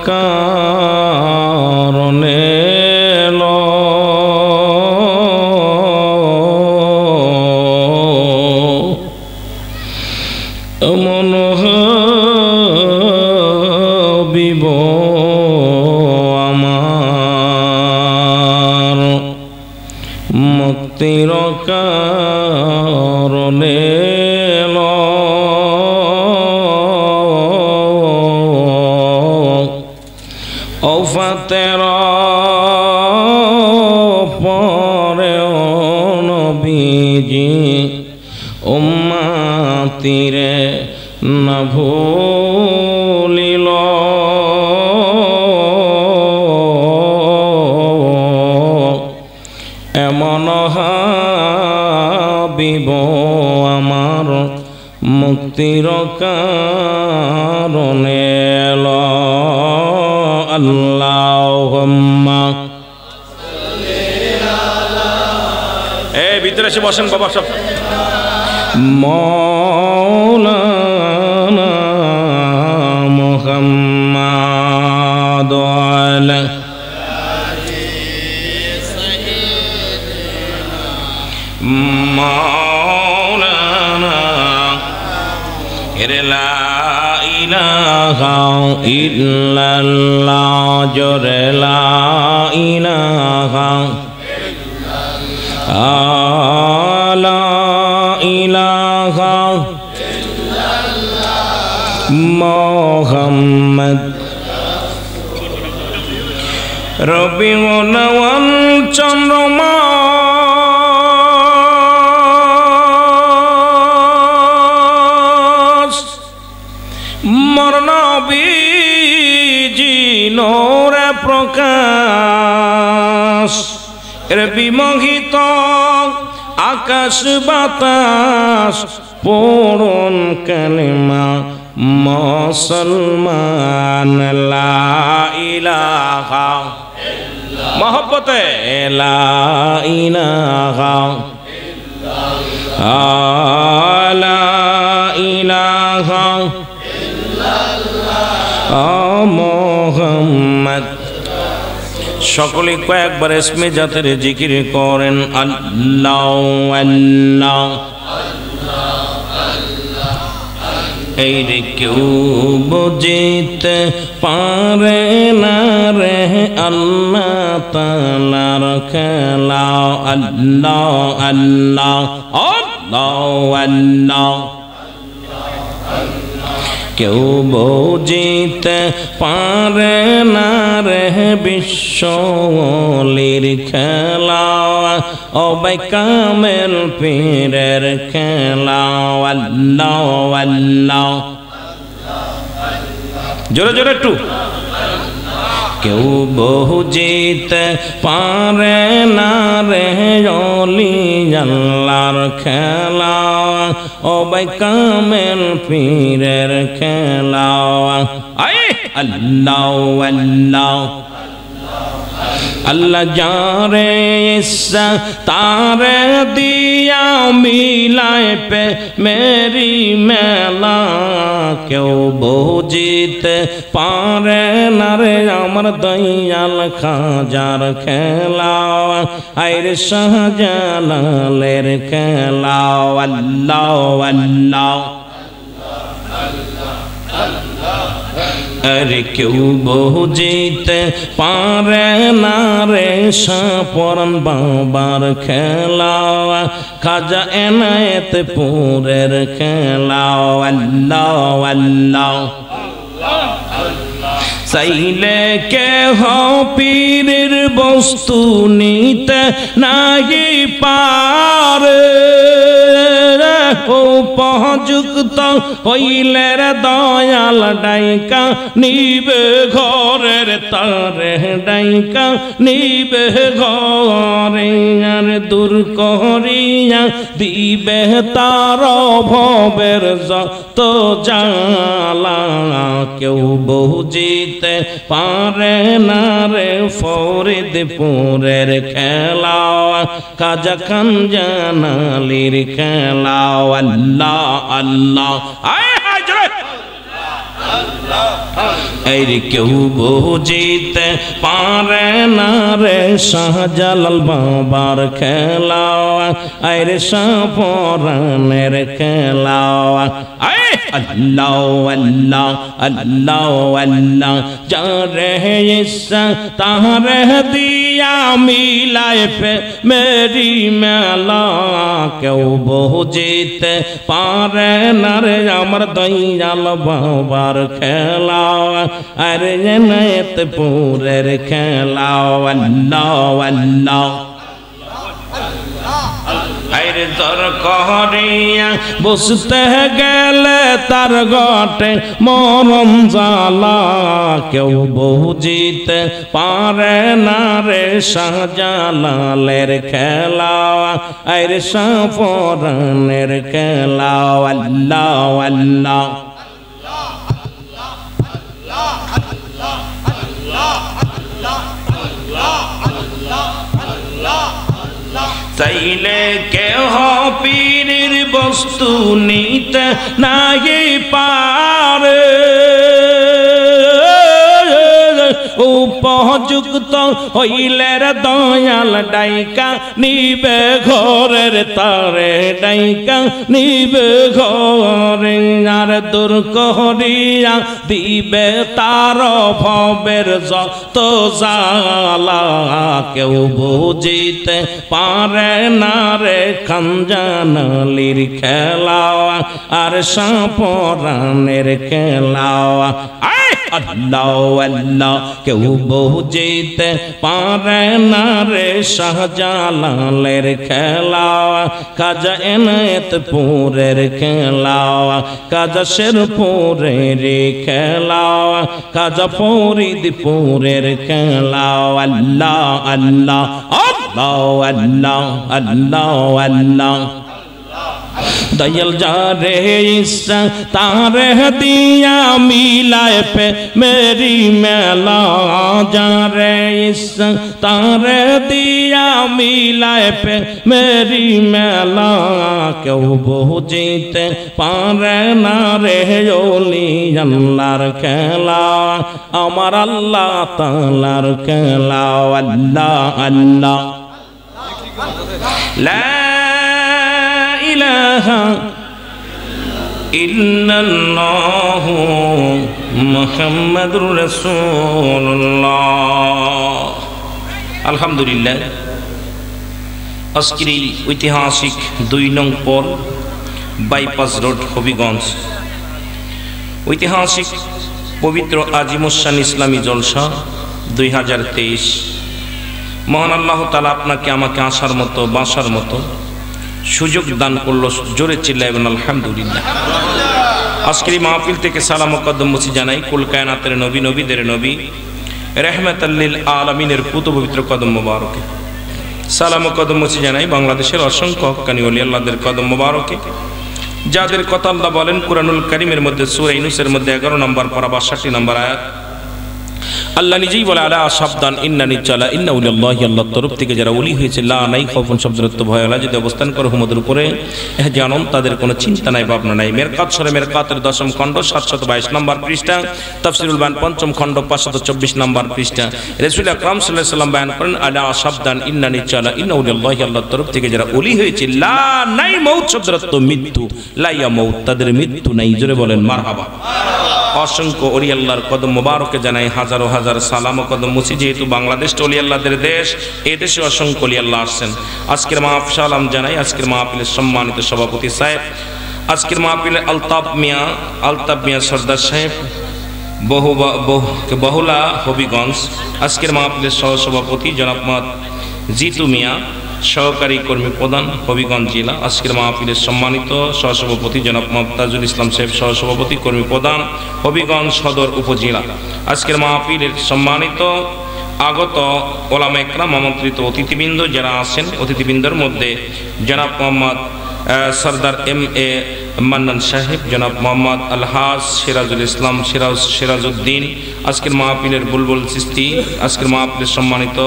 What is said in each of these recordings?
কারণে মন হবিব আমার মুক্তির কারণে ওফাতের পরে নবীজি উম্মতিরে না ভুলিল এমন হাবিব আমার মুক্তির কারণে আল্লাহুম্মা এই ভিতরে এসে বসেন বাবা সব মাওলানা মুহাম্মাদ আলা মাওলানা লা ইলাহা ইল্লাল্লাহ জোরে লা ইলাহা লা ইলাহা মুহাম্মদ রবিউল আউয়াল চন্দ্রমাস মোর নবীজি নূরে প্রকাশ এর বিমোহিত আকাশ বাতাস পড়ুন কালিমা মুসলমান লা ইলাহা মহব্বতে লা ইলাহা লা ইলাহা মুহাম্মদ সকলে কয়েকবার ইসমে জাতের জিকির করেন আল্লাহ আল্লাহ এই রে কেউ বুঝিতে পারে না রে আল্লাহ তাআলার খেলা আল্লাহ আল্লাহ আল্লাহ আল্লাহ কেউ বুঝিতে পারে না রে বিশ্বলির খেলা অবাই কামেল পীরের খেলা আল্লাহ আল্লাহ জোরে জোরে একটু কেউ বুঝিতে পারে না রে অলি আল্লাহর খেলা অবাই কামেল পীরের খেলা আয় আল্লাহ আল্লাহ আল্লাহ যারে ইচ্ছা তারে দিয়া মিলায় পে মেরি মেলা কেউ বুঝিতে পারে না রে আমার দয়াল খাজার খেলা আইরে শাহজালালের খেলা আল্লাহ আল্লাহ আরে কেউ বুঝিতে পারে না রে সাপরন বাবার খেলা খাজা এনায়েত পুরের খেলা আল্লাহ আল্লাহ চাইলে কেহ পীরের বস্তু নিতে নাহি পারে উপযুক্ত হইলে দয়াল ডাইকা নিবে ঘরের তারে ডাইকা নিবে ঘরে আর দূর করিয়া দিবে তার ভবের যত জ্বালা কেউ বুঝিতে পারে না রে ফরিদপুরের খেলা খাজা খান জানালির খেলা আল্লাহ আল্লাহ আয় হায় জোরে এই কেউ বুঝিতে পারে না রে শাহজালাল বাবার খেলা, আরে সাপরানের খেলা। আল্লাহ আল্লাহ আল্লাহ আল্লাহ, যারে ইচ্ছা তাহারে দিয়া মিলায় পে মেরি মেলা। কেউ বুঝিতে পারে না রে আমার দয়াল বাবার খেলা, আরে এনায়েতপুরের খেলা। আল্লাহ আল্লাহ আরে তোর করিয়া বসতে গেলে তার গটে মরম জ্বালা। কেউ বুঝিতে পারে না রে শাহজালালের খেলা, আরে সাপরানের খেলা। আল্লাহ আল্লাহ চাইলে কেহ পীরের বস্তু নিতে নাই পারে, উপযুক্ত হইলে দয়াল ডাইকা নিবে ঘরের তারে, ডাইকা নিবে ঘরে। আর দূর করিয়া দিবে তার ভবের যত জ্বালা। কেউ বুঝিতে পারে না রে খানজানালির খেলা, আর সাপরানের খেলা। আল্লাহ আল্লাহ কেউ বুঝিতে পারে না রে শাহজালালের খেলা, খাজা এনায়েতপুরের খেলা, খাজা শেরপুরের খেলা, খাজা ফরিদপুরের খেলা। আল্লাহ আল্লাহ আল্লাহ আল্লাহ আল্লাহ আল্লাহ দয়াল যারে ইচ্ছা তারে দিয়া মিলায় পে মেরি মেলা। যারে ইচ্ছা তারে দিয়া মিলায় পে মেরি মেলা। কেউ বুঝিতে পারে না রে ওলি আল্লাহর খেলা, আমার আল্লাহ তাআলার খেলা। আল্লাহ আল্লাহ লা ইলাহা ইল্লাল্লাহু মুহাম্মাদুর রাসূলুল্লাহ। আলহামদুলিল্লাহ, আজকের এই ঐতিহাসিক 2 নং পল বাইপাস রোড হবিগঞ্জ ঐতিহাসিক পবিত্র আজিমুসান ইসলামী জলসা 2023। মহান আল্লাহ তাআলা আপনাকে আমাকে আসার মতো বাসার মতো সুযোগ দান করলো। জোরে চিল্লাইবেন আলহামদুলিল্লাহ। আজকের এই মাহফিল থেকে সালাম ও কদম মুছি জানাই কুল কায়নাতের নবী, নবীদের নবী, রাহমাতাল লিল আলামিনের পুত পবিত্র কদম মোবারকে। সালাম ও কদম মুছি জানাই বাংলাদেশের অসংখ্য হক্কানি ওলি আল্লাহদের কদম মোবারকে, যাদের কথা আল্লাহ বলেন কুরআনুল কারীমের মধ্যে সূরা ইউনূসের মধ্যে 11 নম্বর পারা 62 নম্বর আয়াত। আল্লাহ নিজেই বলে আলা সাবধান ইন্নানি চালা ইন্না উলিল্লাহি, আল্লাহর তরফ থেকে যারা ওলি হয়েছে লা নাই খৌফুন শব্দের অর্থ ভয় আলা, যদি অবস্থান করে হুমদের উপরে জানন তাদের কোনো চিন্তা নাই ভাবনা নাই। মেরকাত সূরা মেরকাতের 10ম খণ্ড 722 নম্বর পৃষ্ঠা, তাফসীরুল বায়ান 5ম খণ্ড 524 নম্বর পৃষ্ঠা। রাসূল আকরাম সাল্লাল্লাহু আলাইহি ওয়াসাল্লাম বয়ান করেন আলা সাবধান ইন্নানি চালা ইন্না উলিল্লাহি, আল্লাহর তরফ থেকে যারা ওলি হয়েছে লা নাই মউত শব্দের অর্থ মৃত্যু, লা ইয়ামউত তাদের মৃত্যু নাই। জোরে বলেন মারহাবা। অসংখ্য ওলি আল্লাহর কদম মোবারকে জানাই হাজারো হাজার সালাম ও কদম মুছি। যেহেতু বাংলাদেশ ওলি আল্লাহদের দেশ, এই দেশে অসংখ্য ওলি আল্লাহ আসছেন। আজকের মাহফিল সালাম জানাই আজকের মাহফিলের সম্মানিত সভাপতি সাহেব, আজকের মাহফিলের আলতাফ মিয়া সর্দার সাহেব বহুলা হবিগঞ্জ, আজকের মাহফিলের সহসভাপতি জনাব মোহাম্মদ জিতু মিয়া, সহকারী কর্মী প্রধান হবিগঞ্জ জেলা। আজকের মাহফিলের সম্মানিত সহসভাপতি জনাব মুমতাজুল ইসলাম সাহেব, সহসভাপতি কর্মী প্রধান হবিগঞ্জ সদর উপজেলা। আজকের মাহফিলের সম্মানিত আগত ওলামা একরাম, আমন্ত্রিত অতিথিবৃন্দ যারা আছেন, অতিথিবৃন্দের মধ্যে জনাব মোহাম্মদ সরদার MA মান্নান সাহেব, জনাব মোহাম্মদ আলহাজ সিরাজুল ইসলাম সিরাজউদ্দিন, আজকের মাহফিলের বুলবুল চিস্তি, আজকের মাহফিলের সম্মানিত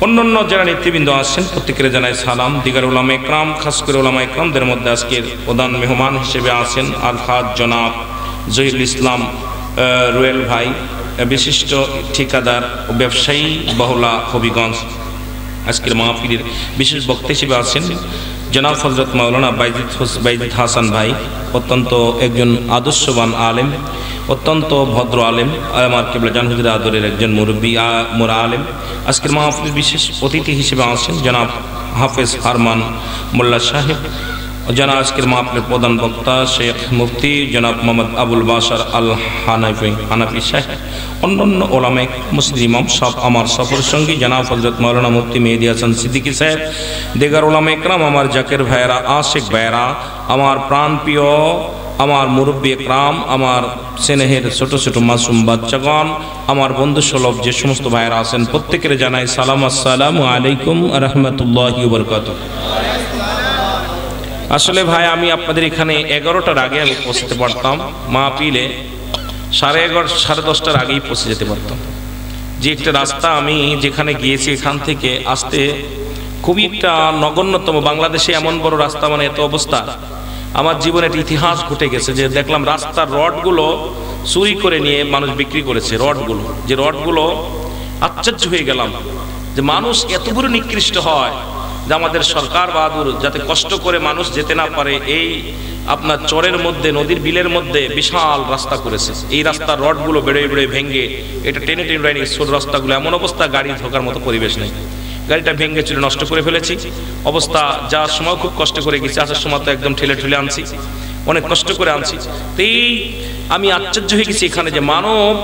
অন্যান্য যারা নেতৃবৃন্দ আসছেন প্রত্যেকের জানাই সালাম। দিগার উলামা একরাম, খাস করে উলামা একরামদের মধ্যে আজকের প্রধান মেহমান হিসেবে আছেন আলহাজ জনাব জহিরুল ইসলাম রুয়েল ভাই, বিশিষ্ট ঠিকাদার ও ব্যবসায়ী, বহুলা হবিগঞ্জ। আজকের মাহফিলের বিশেষ বক্তা হিসেবে আছেন জনাব হযরত মাওলানা বাইজিদ হাসান ভাই, অত্যন্ত একজন আদর্শবান আলেম, অত্যন্ত ভদ্র আলেম, আমার কেবলা জান হুজুরের আদরের একজন মুরব্বী মোরা আলেম। আজকের মাহফিলের বিশেষ অতিথি হিসেবে আছেন জনাব হাফেজ ফারমান মোল্লা সাহেব। জানা আজকের মাহফিলের প্রধান বক্তা শেখ মুফতি জনাব মোহাম্মদ আবুল বাশার আল হানাফি সাহেব, অন্যান্য ওলামায়ে মসজিদ ইমাম সব, আমার সফর সঙ্গী জনাব হযরত মাওলানা মুফতি মেহেদী হাসান সিদ্দিকী সাহেব, দেগার ওলামায়ে একরাম, আমার জাকের ভাইয়েরা, আশিক ভাইয়েরা, আমার প্রাণপ্রিয়, আমার মুরব্বী একরাম, আমার স্নেহের ছোট ছোট মাসুম বাচ্চাগণ, আমার বন্ধু সুলভ যে সমস্ত ভাইয়েরা আছেন, প্রত্যেকের জানাই সালাম, আসসালামু আলাইকুম রাহমাতুল্লাহি ওয়া বারাকাতুহু। আসলে ভাই আমি আপনাদের এখানে 11টার আগে আমি পৌঁছতে পারতাম, মাহফিলে 11:30 10:30টার আগেই পৌঁছে যেতে পারতাম। যে একটা রাস্তা আমি যেখানে গিয়েছি এখান থেকে আসতে খুবই একটা নগণ্যতম, বাংলাদেশে এমন বড় রাস্তা, মানে এত অবস্থা। আমার জীবনে একটা ইতিহাস ঘটে গেছে যে দেখলাম রাস্তার রডগুলো চুরি করে নিয়ে মানুষ বিক্রি করেছে। রডগুলো আশ্চর্য হয়ে গেলাম যে মানুষ এত বড় নিকৃষ্ট হয় যে আমাদের সরকার বাহাদুর যাতে কষ্ট করে মানুষ যেতে না পারে, এই আপনার চরের মধ্যে, নদীর বিলের মধ্যে বিশাল রাস্তা করেছে। এই রাস্তার রডগুলো বেড়ে বেড়ে ভেঙে এটা টেনে টেনে ছোট রাস্তাগুলো, এমন অবস্থা গাড়ি ঢোকার মতো পরিবেশ নেই, গাড়িটা ভেঙে চুরে নষ্ট করে ফেলেছি। অবস্থা যাওয়ার সময় খুব কষ্ট করে গেছি, আসার সময় তো একদম ঠেলে ঠেলে আনছি, অনেক কষ্ট করে আনছি। তো এই আমি আশ্চর্য হয়ে গেছি এখানে যে মানব,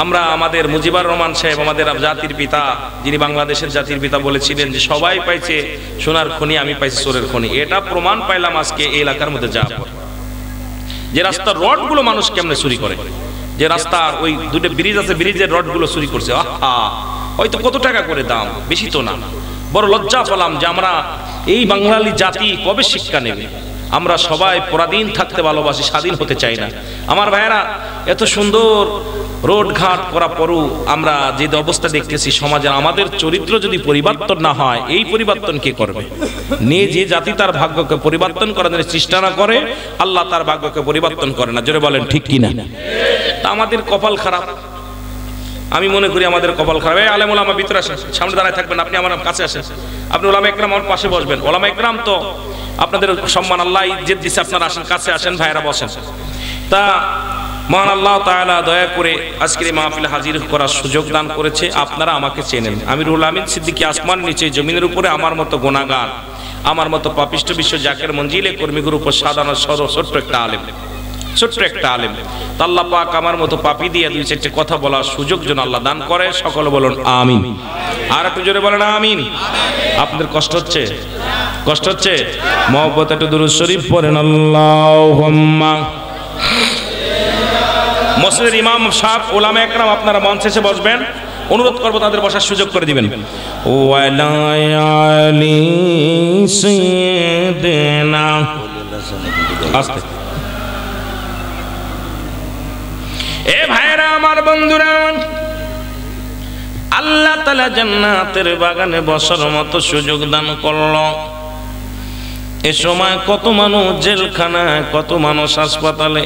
আমরা আমাদের মুজিবুর রহমান সাহেব, আমাদের জাতির পিতা, যিনি বাংলাদেশের জাতির পিতা বলেছিলেন যে সবাই পাইছে সোনার খনি, আমি পাইছি চোরের খনি। এটা প্রমাণ পাইলাম আজকে এই এলাকার মধ্যে যাওয়ার পর, যে রাস্তার রডগুলো মানুষ কেমনে চুরি করে। যে রাস্তার ওই দুটো ব্রিজ আছে, ব্রিজের রডগুলো চুরি করছে। হয়তো কত টাকা করে দাম, বেশি তো না। বড় লজ্জা পেলাম যে আমরা এই বাঙালি জাতি কবে শিক্ষা নেবে। আমরা সবাই পরাধীন থাকতে ভালোবাসি, স্বাধীন হতে চাই না। আমার ভাইয়েরা, এত সুন্দর রোড ঘাট করা পরও আমরা যে অবস্থা দেখতেছি সমাজে, আমাদের চরিত্র যদি পরিবর্তন না হয়, এই পরিবর্তন কে করবে? নিয়ে যে জাতি তার ভাগ্যকে পরিবর্তন করার জন্য চেষ্টা না করে, আল্লাহ তার ভাগ্যকে পরিবর্তন করে না। জোরে বলেন ঠিক কিনা? তা আমাদের কপাল খারাপ, আমি মনে করি আমাদের কপাল খারাপ। এই আলেম ওলামা ভিতরে আসেন, সামনে দাঁড়ায় থাকবেন, আপনি আমার কাছে আসেন, আপনি ওলামা একরাম আমার পাশে বসবেন। ওলামা একরাম তো আপনাদের সম্মান, আল্লাহ ইজ্জত দিচ্ছে, আপনারা আসেন, কাছে আসেন, ভাইয়েরা বসেন। তা মহান আল্লাহ তাআলা দয়া করে আজকের এই মাহফিলে হাজির করার সুযোগ দান করেছে। আপনারা আমাকে চেনেন, আমি রুহুল আমিন সিদ্দিকী, আসমান নিচে জমিনের উপরে, আমার মতো গুনাহগার, আমার মতো পাপিষ্ঠ বিশ্ব জাকের মঞ্জিলে কর্মীগুর উপর সাধারণ ছোট্ট একটা আলেম। আল্লাহ পাক আমার মতো পাপী দিয়ে 2-4টে কথা বলার সুযোগ যেন আল্লাহ দান করে। সকলে বলুন আমিন। আর একটু জোরে বলেন আমিন। আপনাদের কষ্ট হচ্ছে? মহব্বত একটু দুরূদ শরীফ পড়েন। আল্লাহুম্মা। মসজিদের ইমাম সাহেব, ওলামা একরাম, আপনারা মঞ্চে এসে বসবেন। অনুরোধ করব তাদের বসার সুযোগ করে দিবেন। ওয়ালা আলি সাইয়্যিদিনা, আস্তে। এ ভাইরা, আমার বন্ধুরা, আল্লাহ তাআলা জান্নাতের বাগানে বসার মতো সুযোগ দান করল। এ সময় কত মানুষ জেলখানায়, কত মানুষ হাসপাতালে,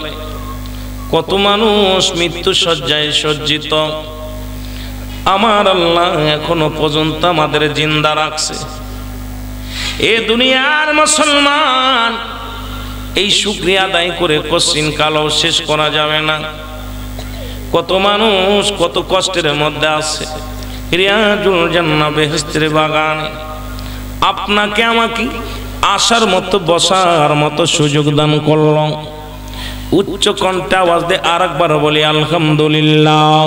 কত মানুষ মৃত্যু শয্যায় সজ্জিত। আমার আল্লাহ এখনো পর্যন্ত আমাদের জিন্দা রাখছে। এ দুনিয়ার মুসলমান, এই শুকরিয়া আদায় করে কশিন কালও শেষ করা যাবে না। কত মানুষ কত কষ্টের মধ্যে আছে, রিয়াজুল জান্নাহ বেহেশতের বাগানে আপনাকে আমাকে আসার মতো, বসার মতো সুযোগ দান করল। উচ্চ কণ্ঠে আওয়াজ দিয়ে আরেকবার বলি আলহামদুলিল্লাহ।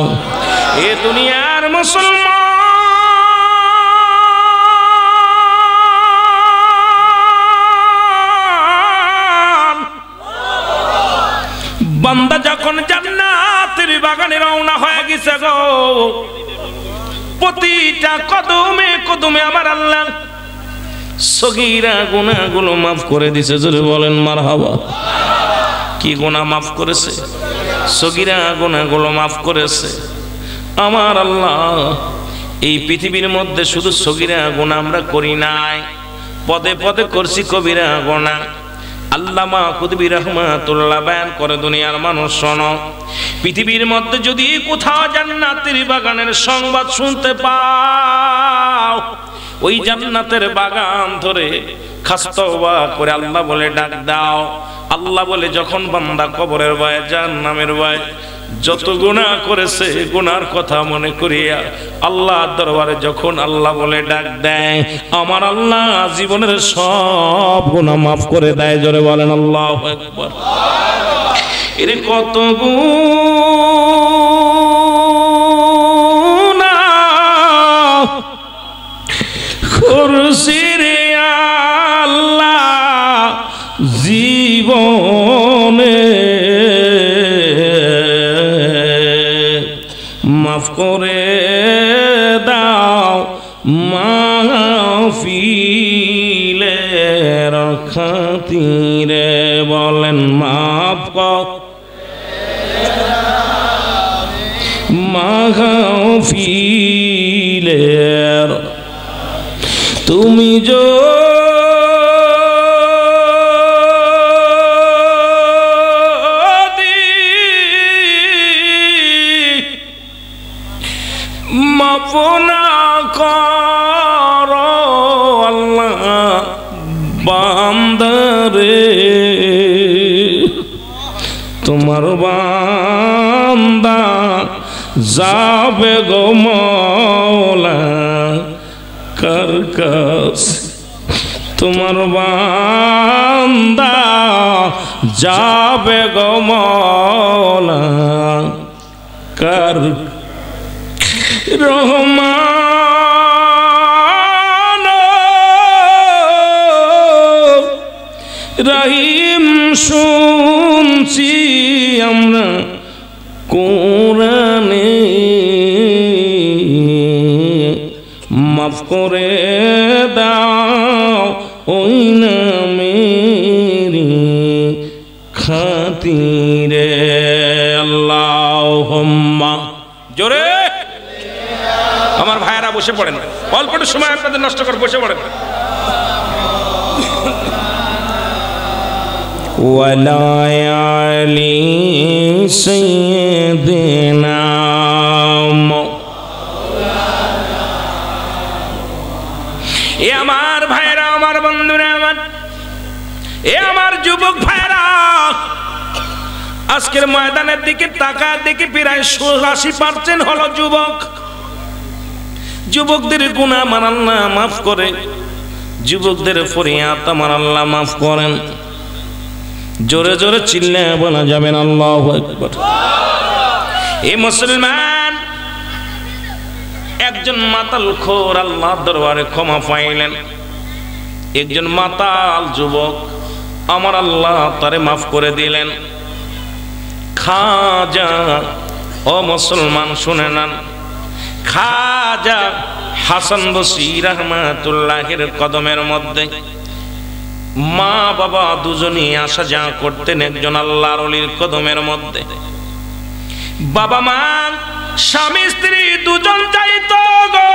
এ দুনিয়ার মুসলমান বান্দা যখন জান্নাতের বাগানে রওনা হয়ে গেছে গো, প্রতিটা কদমে কদমে আমার আল্লাহ সগীরা গুনাহগুলো মাফ করে দিয়েছে। জোরে বলেন মারহাবা। কি গুনাহ মাফ করেছে? সগীরা গুনাহগুলো মাফ করেছে। আমার আল্লাহ এই পৃথিবীর মধ্যে শুধু সগীরা গুনাহ আমরা করি নাই, পদে পদে করছি কবিরা গুনাহ। আল্লামা কুতুবী রাহমাতুল্লাহ বয়ান করে, দুনিয়ার মানুষ শোনো, পৃথিবীর মধ্যে যদি কোথাও জান্নাতের বাগানের সংবাদ শুনতে পাও, ওই জান্নাতের বাগান ধরে খাস্তওবা করে আল্লাহ বলে ডাক দাও। আল্লাহ বলে যখন বান্দা কবরের ভয়ে, জাহান্নামের ভয়ে যত গুনাহ করেছে গুনার কথা মনে করিয়া আল্লাহর দরবারে যখন আল্লাহ বলে ডাক দেয়, আমার আল্লাহ জীবনের সব গুনাহ মাফ করে দেয়। জোরে বলেন আল্লাহু আকবার। এর কত গুনাহ করছি রে আল্লাহ জীবনে, মাফ করে দাও মাহফিলের খাতিরে। বলেন মাফ কর মাহফিলের। তুমি মাফ না করো আল্লাহ বান্দারে, তোমার বান্দা যাবে গো মওলা কার কাছে, তোমার বান্দা যাবে গো মওলা কার। রহমান রহিম শুনছি আমরা কোরআনে, মাফ করে দাও ওই নামেরি খাতিরে। আল্লাহুম্মা। জোরে আমার ভাইয়েরা বসে পড়েন, অল্পটা সময় আপনাদের নষ্ট করে বসে পড়েন। ওয়ালা আলি সাইয়্যিদিনা, এ আমার ভাইয়েরা, আমার বন্ধুরা, আমার এ আমার যুবক ভাইয়েরা, আজকের ময়দানের দিকে তাকা দেখি প্রায় ৮০% হলো যুবক। যুবকদের গুনাহ আমার আল্লাহ মাফ করে, যুবকদের ফরিয়াদ আমার আল্লাহ মাফ করেন। জোরে জোরে চিল্লায়া বলা যাবে না আল্লাহু আকবার। এই মুসলমান একজন মাতালখোর আল্লাহর দরবারে ক্ষমা পাইলেন। একজন মাতাল যুবক আমার আল্লাহ তারে মাফ করে দিলেন। খাজা, ও মুসলমান শুনে নেন, খাজা হাসান বসরি রাহমাতুল্লাহির কদমের মধ্যে মা বাবা দুজনই আসা যাওয়া করতেন একজন আল্লাহর ওলির কদমের মধ্যে। বাবা মা স্বামী স্ত্রী দুজন যাইত গো,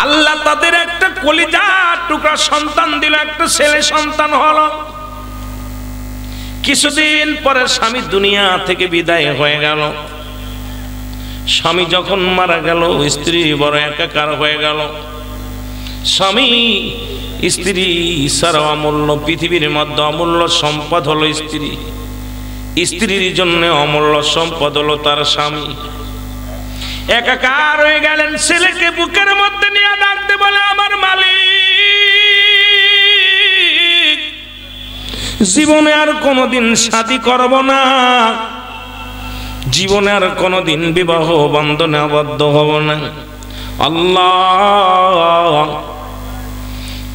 আল্লাহ তাদের একটা কলিজার টুকরা সন্তান দিল, একটা ছেলে সন্তান হলো। কিছুদিন পরে স্বামী দুনিয়া থেকে বিদায় হয়ে গেল। স্বামী যখন মারা গেল স্ত্রী বড় একাকার হয়ে গেল। স্বামী স্ত্রী ছাড়া অমূল্য, পৃথিবীর মধ্যে অমূল্য সম্পদ হলো স্ত্রী। স্ত্রীর জন্য অমূল্য সম্পদ হলো তার স্বামী। একাকার হয়ে গেলেন। ছেলেকে বুকের মধ্যে নিয়ে ডাকতে বলে, আমার মালিক, জীবনে আর কোনোদিন শাদী করব না, জীবনে আর কোনোদিন বিবাহ বন্ধনে আবদ্ধ হব না। আল্লাহ,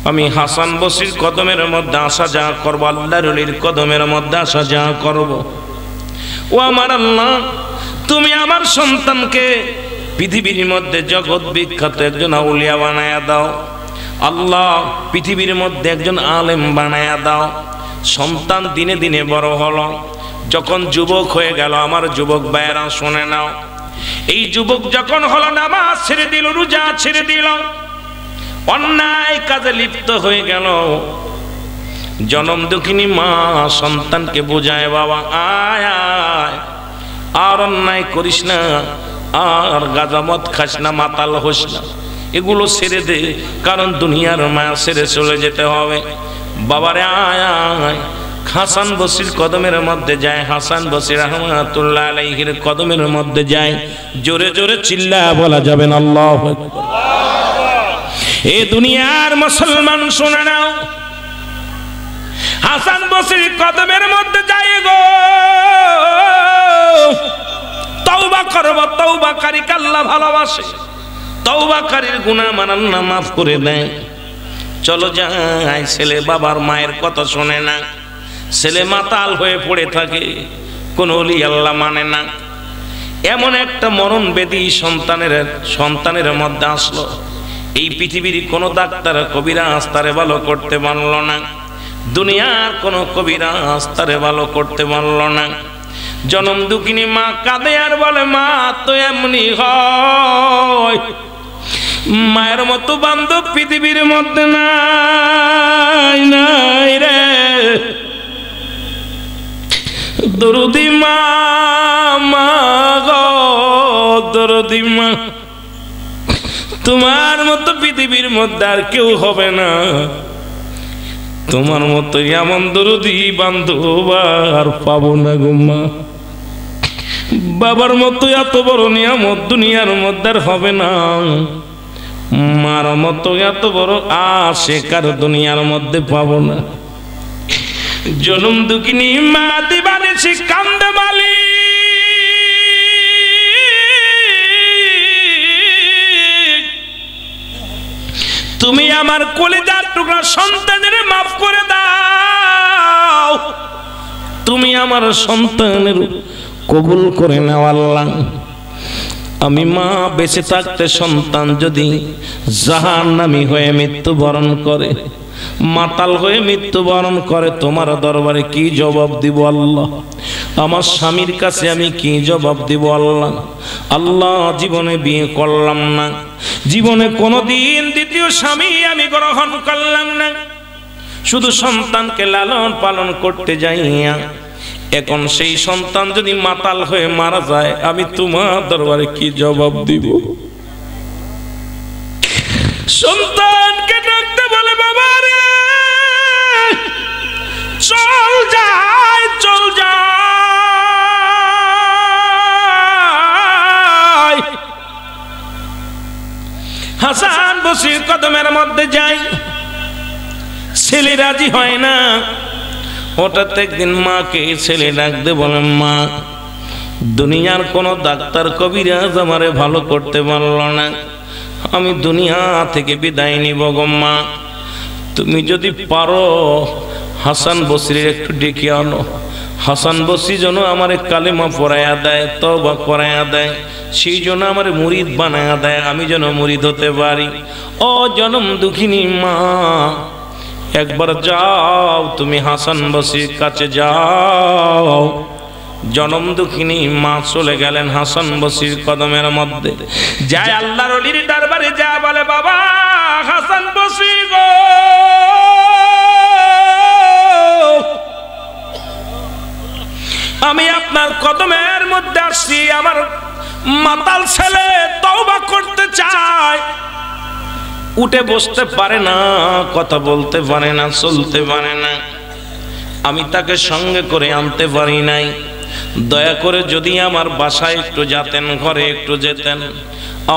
আমি হাসান বসরির কদমের মধ্যে আসা যাওয়া করবো, আল্লাহর ওলির কদমের মধ্যে আসা যাওয়া করব। ও আমার আল্লাহ, তুমি আমার সন্তানকে পৃথিবীর মধ্যে জগৎ বিখ্যাত একজন আউলিয়া বানায়া দাও। আল্লাহ, পৃথিবীর মধ্যে একজন আলেম বানায়া দাও। সন্তান দিনে দিনে বড় হলো, যখন যুবক হয়ে গেল, আমার যুবক ভাইয়েরা শুনে নাও, এই যুবক যখন হলো নামাজ ছেড়ে দিল, রোজা ছেড়ে দিল, অন্যায় কাজে লিপ্ত হয়ে গেল, জনম দুঃখিনী মা সন্তানকে বোঝায়, বাবা আয় আয়, আর অন্যায় করিস না, আর গাঁজামদ খাস না, মাতাল হোস না, এগুলো ছেড়ে দে, কারণ দুনিয়ার মায়া ছেড়ে চলে যেতে হবে। বাবারে আয় আয়, হাসান বসরির কদমের মধ্যে যায়, হাসান বসরি রাহমাতুল্লাহ আলাইহির কদমের মধ্যে যায়। জোরে জোরে চিল্লা বলা যাবে না আল্লাহু আকবার। এই দুনিয়ার মুসলমান শুনে নাও, হাসান বসরির কদমের মধ্যে যায় গো, তওবা করব, তওবাকারীকে আল্লাহ ভালোবাসে, তওবাকারীর গুনাহ মানান না, মাফ করে দেয়। চলো যাই। ছেলে বাবার মায়ের কথা শোনে না, ছেলে মাতাল হয়ে পড়ে থাকে, কোন ওলি আল্লাহ মানে না। এমন একটা মরণ বেদি সন্তানের মধ্যে আসলো, এই পৃথিবীর কোন ডাক্তার কবিরাজ তারে ভালো করতে পারল না, দুনিয়ার কোন কবিরাজ তারে ভালো করতে পারল না। জনম দুঃখিনী মা কাঁদে আর বলে, মা তো এমনি হয়, মায়ের মতো বান্ধব পৃথিবীর মধ্যে নাই নাই রে। দরদি মা, মা গো দরদি মা, তোমার মতো পৃথিবীর মধ্যে আর কেউ হবে না, তোমার মতো এমন দরদি বান্ধব আর পাবো না গো মা। বাবার মতো এত বড় নিয়ামত দুনিয়ার মধ্যে আর হবে না, মার মতো এত বড় আশিকার দুনিয়ার মধ্যে পাবো না। জনম দুঃখিনী মা দিবানিশি কান্দে মালি, তুমি আমার কলিজার টুকরা সন্তানের মাফ করে দাও, তুমি আমার সন্তানের কবুল করে নাও আল্লাহ। আমি মা বেঁচে থাকতে সন্তান যদি জাহান্নামী হয়ে মৃত্যুবরণ করে, মাতাল হয়ে মৃত্যুবরণ করে, তোমার দরবারে কি জবাব দিব আল্লাহ? আমার স্বামীর কাছে আমি কি জবাব দিব আল্লাহ? আল্লাহ জীবনে বিয়ে করলাম না, জীবনে কোনোদিন দ্বিতীয় স্বামী আমি গ্রহণ করলাম না, শুধু সন্তানকে লালন পালন করতে যাইয়া এখন সেই সন্তান যদি মাতাল হয়ে মারা যায়, আমি তোমার দরবারে কি জবাব দিব? সন্তানকে ডাকতে বলে, বাবা রে চল যাই, চল যাই। হাসান বসরির কদমের মধ্যে যাই, ছেলে রাজি হয় না। হঠাৎ একদিন মাকে ছেলে ডাকতে বলেন, মা দুনিয়ার কোন ডাক্তার কবিরাজ আমারে ভালো করতে পারল না, আমি দুনিয়া থেকে বিদায় নিব গো মা। তুমি যদি পারো হাসান বসরির একটু ডেকে আনো, হাসান বসরি যেন আমারে কালেমা পড়াইয়া দেয়, তওবা করাইয়া দেয়, সেই জন্য আমারে মুরিদ বানাইয়া দেয়, আমি যেন মুরিদ হতে পারি। ও জনম দুঃখিনী মা, একবার যাও তুমি হাসান বসরির কাছে যাও। জনম দুঃখিনী মা চলে গেলেন হাসান বসরির কদমের মধ্যে, যায় আল্লাহর ওলির দরবারে, যা বলে, বাবা হাসান বসরি গো, আমি আপনার কদমের মধ্যে আসছি, আমার মাতাল ছেলে তওবা করতে চায়, উঠে বসতে পারে না, কথা বলতে পারে না, চলতে পারে না, আমি তাকে সঙ্গে করে আনতে পারি নাই। দয়া করে যদি আমার বাসায় একটু যেতেন, ঘরে একটু যেতেন,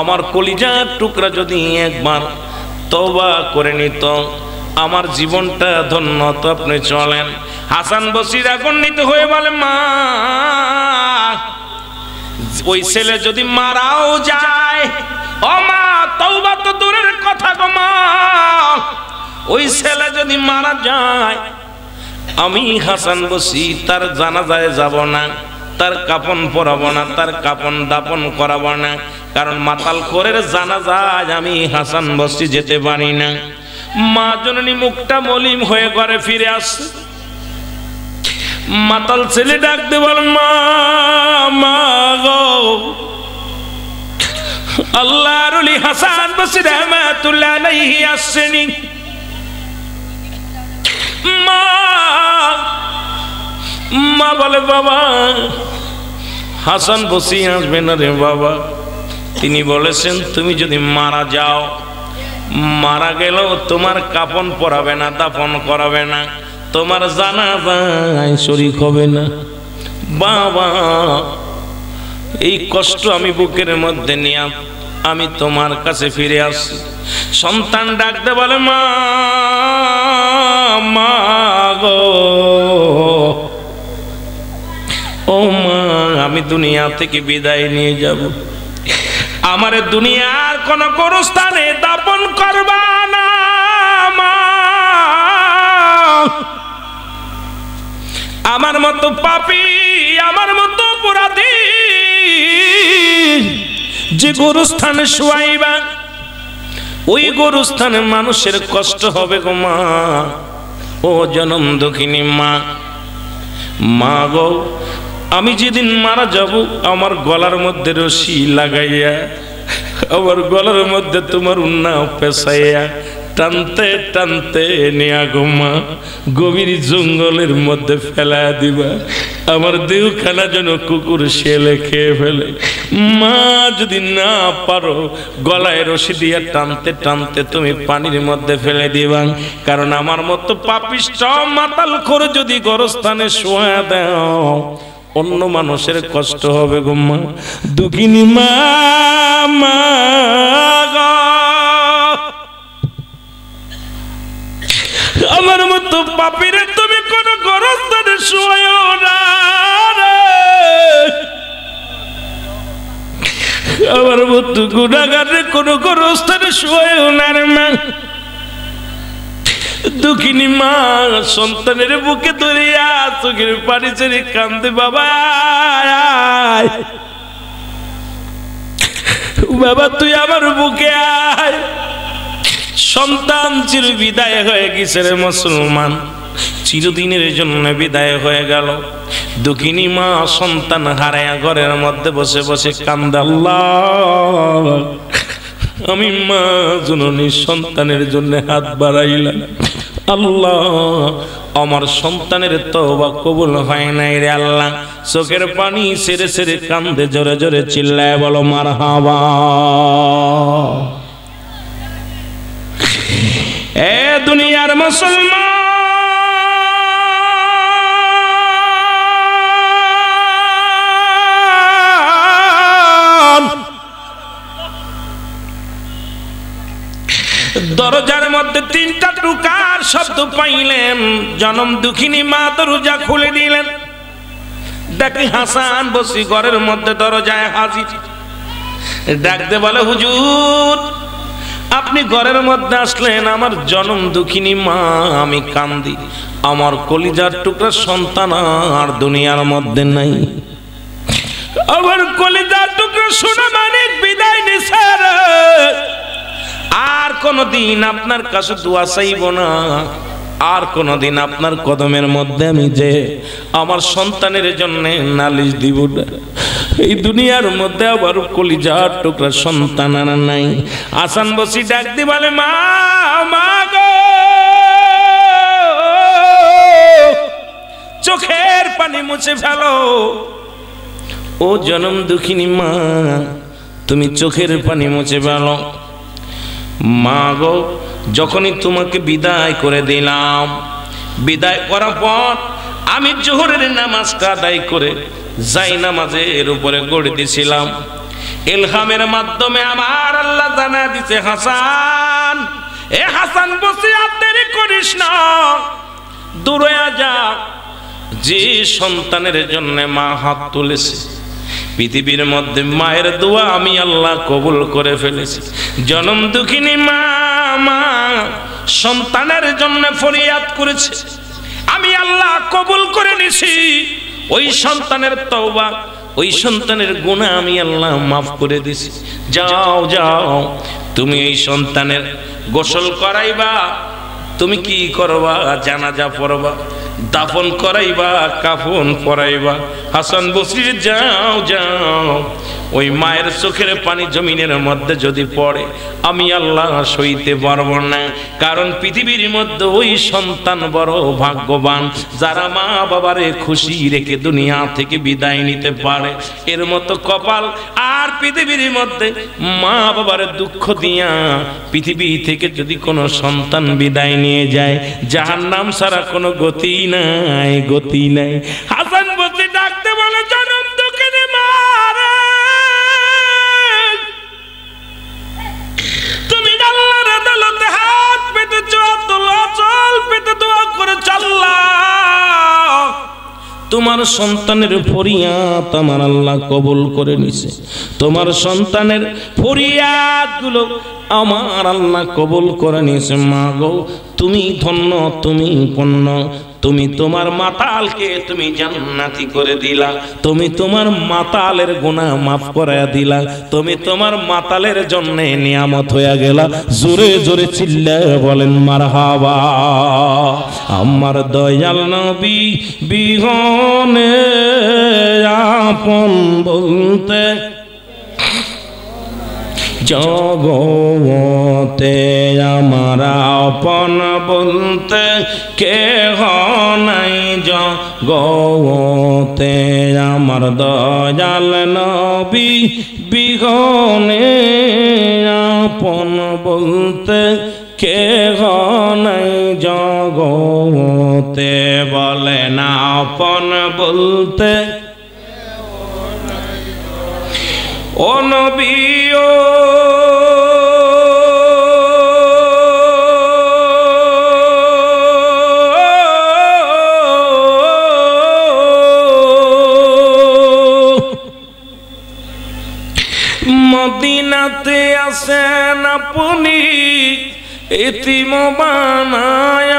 আমার কলিজার টুকরা যদি একবার তওবা করে নিত, আমার জীবনটা ধন্য তো। আপনি চলেন। হাসান বসরি রাগান্বিত হয়ে বলে, মা ওই ছেলে যদি মারাও যায়, ও মা তওবা তো দূরের কথা গো মা, ওই ছেলে যদি মারা যায়, আমি হাসান বসরি তার জানাজায় যাব না, তার কাফন পরাবো না, তার কাফন দাফন করাবো না, কারণ মাতাল খোরের জানাজায় আমি হাসান বসরি যেতে পারি না। মা জননী মুখটা মলিন হয়ে ঘরে ফিরে আসছে। মাতাল ছেলে ডাকতে বল, মা মা গো, আল্লাহর ওলি হাসান বসরি রাহমাতুল্লাহ আলাইহি আসেনি, মা মা বলে বাবা হাসান বসি আসবে না রে বাবা। তিনি বলেছেন তুমি যদি মারা যাও, মারা গেলেও তোমার কাফন পরাবে না, দাফন করাবে না, তোমার জানাজায় শরীক হবে না। বাবা এই কষ্ট আমি বুকের মধ্যে নিয়ে আমি তোমার কাছে ফিরে আসি। সন্তান ডাকতে বলে মা মা গো, ও মা আমি দুনিয়া থেকে বিদায় নিয়ে যাব, আমার দুনিয়ার কোন গোরস্থানে দাপন করবা না মা। আমার মতো পাপী, আমার মতো অপরাধী যে গোরস্থানে শুয়াইবা, ওই গোরস্থানে মানুষের কষ্ট হবে গো মা। ও জনম দুঃখিনী মা, মা গো আমি যেদিন মারা যাব আমার গলার মধ্যে রশি লাগাইয়া, আমার গলার মধ্যে তোমার উন্না পেশাইয়া টানতে টানতে নিয়া গো মা গভীর জঙ্গলের মধ্যে ফেলা দিবা। আমার দেহখানা যেন কুকুর শেলে খেয়ে ফেলে। মা যদি না পারো গলায় রশি দিয়া টানতে টানতে তুমি পানির মধ্যে ফেলে দিবা, কারণ আমার মতো পাপিষ্ঠ মাতাল করে যদি গোরস্থানে শোয়া দাও অন্য মানুষের কষ্ট হবে গো মা। দুঃখিনী মা মা গো, আমার মতো পাপীরে তুমি কোন গোরস্থানে শোয়ো না রে, আমার মতো গুনাহগারে কোন গোরস্থানে শোয়ো না রে মা। দুঃখিনী মা সন্তানের বুকে ধরিয়া চোখের পানি ছেড়ে কান্দে বাবা বাবা তুই আমার বুকে আয়। সন্তান চির বিদায় হয়ে গেছে রে মুসলমান, চিরদিনের জন্য বিদায় হয়ে গেল। দুঃখিনী মা সন্তান হারায়া ঘরের মধ্যে বসে বসে কান্দে, আল্লাহ আমি মা জননী সন্তানের জন্য হাত বাড়াইলাম, আল্লাহ আমার সন্তানের তওবা কবুল হয় নাই রে আল্লাহ। চোখের পানি ছেড়ে ছেড়ে কান্দে, জোরে জোরে চিল্লায় বলো মারহাবা। এ দুনিয়ার মুসলমান, দরজার মধ্যে তিনটা টুকার শব্দ পাইলেন। জনম দুঃখিনী মা দরজা খুলে দিলেন, দেখি হাসান বসি ঘরের মধ্যে দরজায় হাজির। ডাকতে বলে হুজুর আপনি ঘরের মধ্যে আসলেন, আমার জনম দুঃখিনী মা আমি কান্দি, আমার কলিজার টুকরা সন্তান আর দুনিয়ার মধ্যে নাই, আমার কলিজার টুকরা সোনা মানিক বিদায় নিছে, আর কোনদিন আপনার কাছে দোয়া চাইব না, আর কোনদিন আপনার কদমের মধ্যে আমি যে আমার সন্তানের জন্য নালিশ দিব না। এই দুনিয়ার মধ্যে আবার কলিজার টুকরা সন্তান আর নাই। হাসান বসি ডাক দি বলে মা মা গো, চোখের পানি মুছে ফেলো। ও জনম দুঃখিনী মা তুমি চোখের পানি মুছে ফেলো। মা গো যখনই তোমাকে বিদায় করে দিলাম, বিদায় করার পর আমি জোহরের নামাজটা আদায় করে যাই নামাজের উপরে গড়ে দিয়েছিলাম, ইলহামের মাধ্যমে আমার আল্লাহ জানা দিছে হাসান, এ হাসান বসে আর দেরি করিস না, দূরে যা। যে সন্তানের জন্য মা হাত তুলেছে পৃথিবীর মধ্যে মায়ের দোয়া আমি আল্লাহ কবুল করে ফেলেছি। জনম দুঃখিনী মা মা সন্তানের জন্য ফরিয়াদ করেছে, আমি আল্লাহ কবুল করে নিছি। ওই সন্তানের তওবা, ওই সন্তানের গুনাহ আমি আল্লাহ মাফ করে দিছি। যাও যাও তুমি এই সন্তানের গোসল করাইবা, তুমি কি করবা জানাজা পড়বা, দাফন করাইবা, কাফন পরাইবা। হাসান বসরি যাও যাও ওই মায়ের চোখের পানি জমিনের মধ্যে যদি পড়ে আমি আল্লাহ সইতে পারবো না। কারণ পৃথিবীর মধ্যে ওই সন্তান বড় ভাগ্যবান যারা মা বাবারে খুশি রেখে দুনিয়া থেকে বিদায় নিতে পারে। এর মতো কপাল আর পৃথিবীর মধ্যে মা বাবার দুঃখ দিয়া পৃথিবী থেকে যদি কোনো সন্তান বিদায় নিয়ে যায় জাহান্নাম ছাড়া কোনো গতি নাই, গতি নাই। হাসান বসরি ডাকতে বলে জনম দুঃখের মারে তুমি আল্লাহর আদালতে হাত পেতে চল পেতে দোয়া করে চাল্লা তোমার সন্তানের ফরিয়াদ আমার আল্লাহ কবুল করে নিছে। তোমার সন্তানের ফরিয়াদগুলো আমার আল্লাহ কবুল করে নিছে। মা গো তুমি ধন্য, তুমি পূর্ণ, তুমি তোমার মাতালকে তুমি জান্নাতি করে দিলা, তুমি তোমার মাতালের গুনাহ মাফ করে দিলা, তুমি তোমার মাতালের জন্য নিয়ামত হয়ে গেলা। জোরে জোরে চিল্লায়ে বলেন মারহাবা। আমার দয়াল নবী বিহনে আপন বলতে জগতে আমার আপন বলতে কেহ নাই, জগতে আমার দয়াল নবী বিহনে আপন বলতে কেহ নাই জগতে। বলে না আপন বলতে ও নবী ও মদিনাতে আসেন আপনি এতিম বানায়,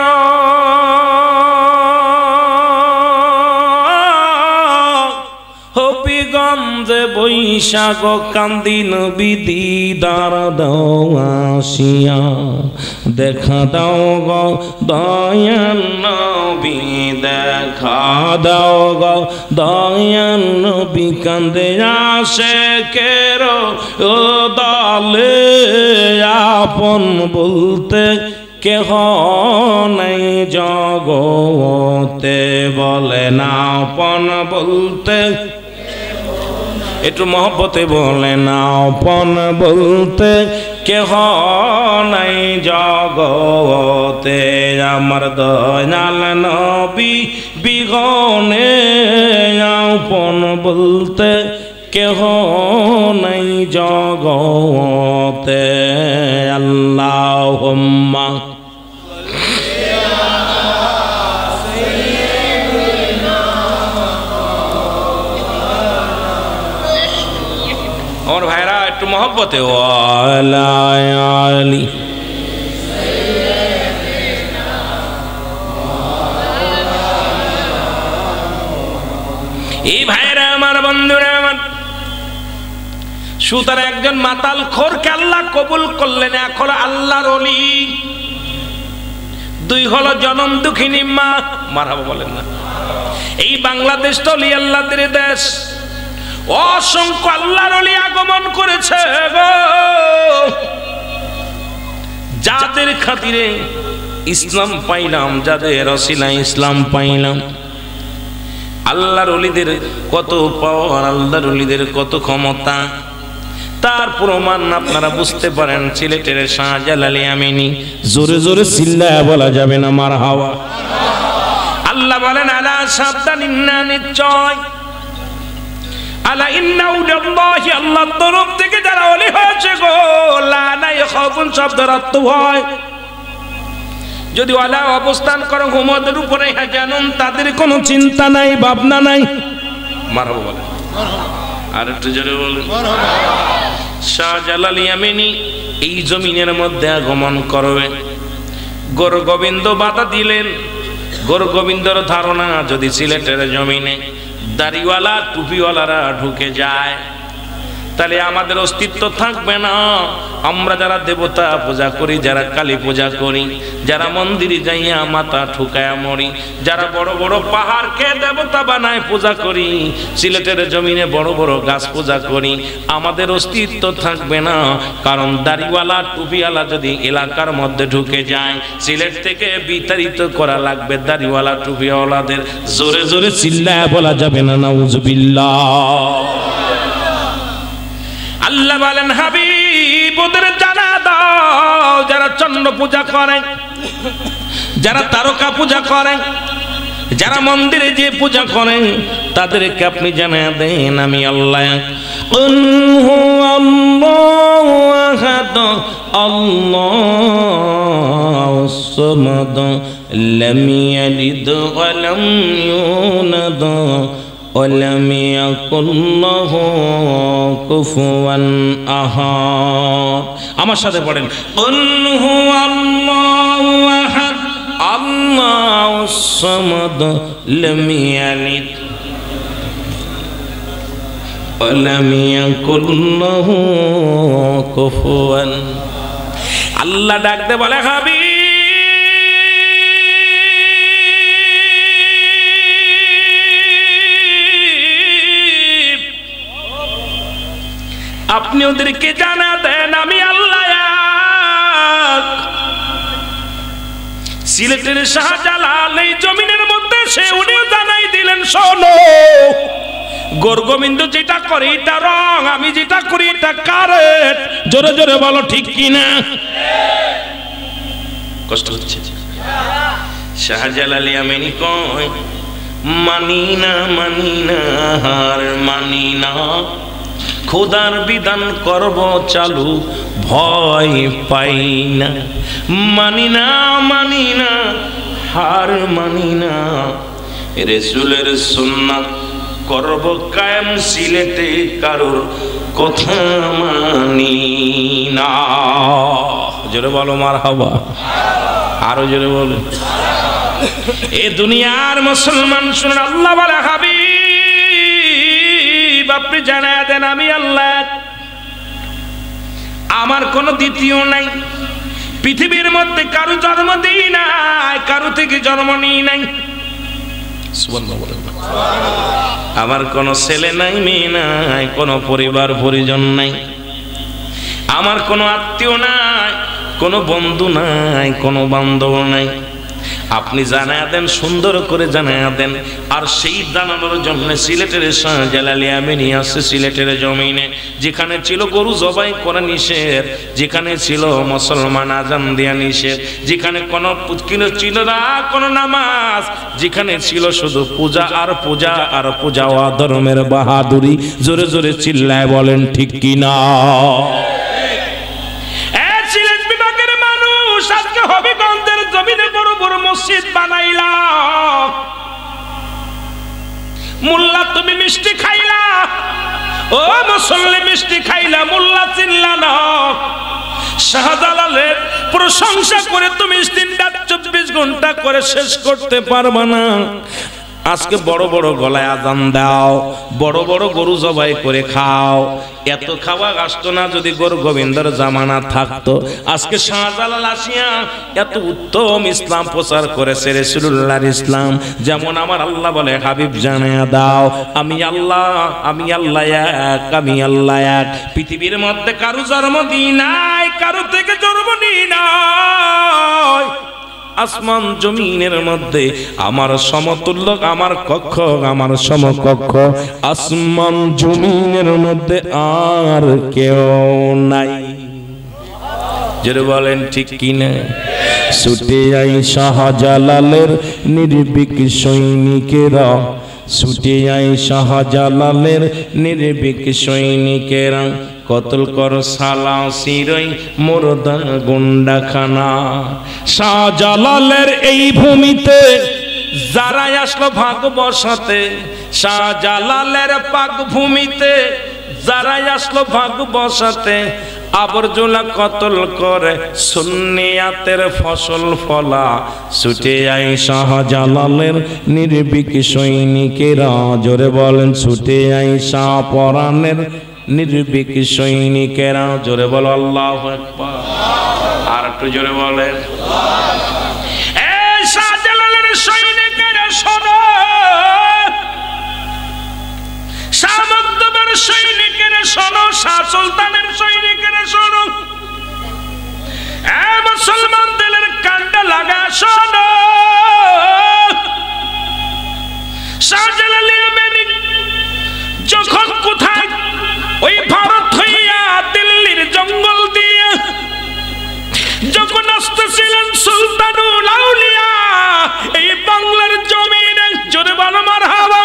হবিগঞ্জে বৈশাখ কান্দি নবী দিদার দাও আসিয়া, দেখা দাও গো দয়াল নবী, দেখা দাও গো দয়াল নবী, কান্দে আসে কেরো ও দলে আপন বলতে কেহ নাই জগতে। বলে না আপন বলতে একটু মহব্বতে বলে না আপন বলতে কেহ নাই জগতে। আমার দয়াল নবী বিগনে আপন বলতে কেহ নাই জগতে। আল্লাহুম্মা আমার ভাইরা একটু মহব্বতে ওয়ালা আলী। এই ভাইরা আমার, বন্ধুরা আমার, সুতরাং একজন মাতাল খোরকে আল্লাহ কবুল করলেন। এখন আল্লাহর ওলি। দুই হলো জনম দুঃখিনী মা, মারহাবা বলেন না। এই বাংলাদেশ তো অলি আল্লাহদের দেশ, অসংখ্য আল্লাহর ওলি আগমন করেছে গো, যাদের খাতিরে ইসলাম পাইলাম, যাদের ওসিলায় ইসলাম পাইলাম। আল্লাহর ওলিদের কত পাওয়ার, আল্লাহর ওলিদের কত ক্ষমতা, তার প্রমাণ আপনারা বুঝতে পারেন। সিলেটের শাহজালাল আমিনী, জোরে জোরে চিল্লায়া বলা যাবে না মারহাবা। আল্লাহ বলেন আলা সাবধান, ইন্না নিশ্চয়, আলা ইন্না উল্লাহি, আল্লাহর তরফ থেকে যারা ওলি হয়েছে গো, লা নাই খাউফুন শব্দের অর্থ হয় যদি ওয়ালা অবস্থান করে ঘুমদের উপরে, জানুন তাদের কোনো চিন্তা নাই, ভাবনা নাই। মারহাবা বলেন, আর একটু জোরে বলেন শাহজালাল আমিনী এই জমিনের মধ্যে আগমন করবে। গৌর গোবিন্দ বাধা দিলেন। গৌর গোবিন্দর ধারণা যদি সিলেটের জমিনে দাড়িওয়ালা টুপিওয়ালারা ঢুকে যায় তাহলে আমাদের অস্তিত্ব থাকবে না। আমরা যারা দেবতা পূজা করি, যারা কালী পূজা করি, যারা মন্দিরে যাইয়া মাথা ঠুকায়া মরি, যারা বড় বড় পাহাড়কে দেবতা বানায় পূজা করি, সিলেটের জমিনে বড় বড় গাছ পূজা করি, আমাদের অস্তিত্ব থাকবে না। কারণ দাড়িওয়ালা টুপিওয়ালা যদি এলাকার মধ্যে ঢুকে যায়, সিলেট থেকে বিতাড়িত করা লাগবে দাড়িওয়ালা টুপিওয়ালাদের। জোরে জোরে চিল্লায়া বলা যাবে না নাউজুবিল্লাহ। আল্লাহ বলেন, হাবিব ওদের জানা দাও, যারা চন্দ্র পূজা করে, যারা তারকা পূজা করে, যারা মন্দিরে যে পূজা করে, তাদেরকে আপনি জানা দেন আমি আল্লাহ। আল্লাহু আহাদ আল্লাহুস সামাদ লাম ইয়ালিদ ওয়া লাম ইউলাদ ওয়ালাম ইয়াকুল লাহু কুফুয়ান আহাদ। আমার সাথে পড়েন, কুল হুয়াল্লাহু আহাদ আল্লাহুস সামাদ লাম ইয়ালিদ ওয়ালাম ইয়াকুল লাহু কুফুয়ান। আল্লাহ ডাকতে বলে, হাবিব আপনি ওদেরকে জানা দেন আমি আল্লাহ এক। সিলেটের শাহজালাল এই জমিনের মধ্যে সে উনিও জানাই দিলেন, শোনো গোরগোবিন্দ যেটা করে এটা রং, আমি যেটা করি এটা কারেক্ট। জোরে জোরে বলো ঠিক কিনা। কষ্ট হচ্ছে। শাহজালাল ইয়ামানি কয়, মানি না মানি না হার মানি না, খোদার বিধান করব চালু ভয় পাই না, মানি না মানি না হার মানি না, রাসূলের সুন্নাত করব কায়েম, সিলেটে কারোর কথা মানি না। জোরে বলো মারহাবা, আরো জোরে বলো। এ দুনিয়ার মুসলমান শুনুন, আল্লাহ বলে, হাবিব আপনি জানা দেন আমি আল্লাহ, আমার কোনো দ্বিতীয় নাই। পৃথিবীর মধ্যে কারো জন্ম দিই নাই, কারো থেকে জন্ম নিই নাই। আমার কোনো ছেলে নাই, মেয়ে নাই, কোনো পরিবার পরিজন নাই, আমার কোনো আত্মীয় নাই, কোনো বন্ধু নাই, কোনো বান্ধব নাই। আপনি জানায়া দেন, সুন্দর করে জানায়া দেন। আর সেই জানানোর জন্য সিলেটের শাহজালাল ইয়ামানি আছে সিলেটের জমিনে, যেখানে ছিল গরু জবাই করা নিষেধ, যেখানে ছিল মুসলমান আজান দেয়া নিষেধ, যেখানে কোনো ছিল না কোনো নামাজ, যেখানে ছিল শুধু পূজা আর পূজা আর পূজা ও ধর্মের বাহাদুরি। জোরে জোরে চিল্লায় বলেন ঠিক কিনা। হবিগঞ্জের জমিনে বড় বড় মসজিদ বানাইলা, মোল্লা তুমি মিষ্টি খাইলা, ও মুসল্লি মিষ্টি খাইলা, মোল্লা চিল্লা না। শাহজালালের প্রশংসা করে তুমি 24 ঘন্টা করে শেষ করতে পারবা না। আজকে বড় বড় গলায় আজান দাও, বড় বড় গরু জবাই করে খাও। এত খাওয়া আসতো না যদি গরু গোবিন্দর জামানা থাকতো। আজকে শাহজালাল আসিয়া এত উত্তম ইসলাম প্রচার করেছে, রাসূলুল্লাহর ইসলাম। যেমন আমার আল্লাহ বলে, হাবিব জানিয়ে দাও আমি আল্লাহ, আমি আল্লাহ এক, আমি আল্লাহ এক। পৃথিবীর মধ্যে কারো জন্ম দিই নাই, কারো থেকে জন্ম নিই নাই। আসমান জমিনের মধ্যে আমার সমতুল্য, আমার কক্ষ, আমার সমকক্ষ আসমান জমিনের মধ্যে আর কেউ নাই। যারা বলেন ঠিক কিনা। ছুটে আই শাহজালালের নির্ভীক সৈনিকেরা, ছুটে আই শাহজালালের নির্ভীক সৈনিকেরা, কতল কর সালা সিরই মোরদা গুন্ডাখানা। শাহজালালের এই ভূমিতে যারাই আসলো ভাগ বসাতে, শাহজালালের পাক ভূমিতে যারাই আসলো ভাগ বসাতে, আবর্জনা কতল করে সুন্নিয়াতের ফসল ফলা। ছুটে আই শাহজালালের নির্ভীক সৈনিকেরা, জোরে বলেন ছুটে আই শাহপরানের নির্ভীক সৈনিকেরা, জোরে বলো আল্লাহু আকবার। আর একটু জোরে বলেন। এই শাহজালালের সৈনিকেরা শোনো, শাহ মখদুমের সৈনিকেরা শোনো, শাহ সুলতানের সৈনিকেরা শোনো, এই মুসলমান দিলের কান্ডা লাগা শোনো। শাহজালাল ইয়ামানি যখন কোথায় ওই ভারত হইয়া দিল্লির জঙ্গল দিয়ে যখন আসতেছিলেন সুলতানুল আউলিয়া এই বাংলার জমিনে, জোরে বলো মারহাবা।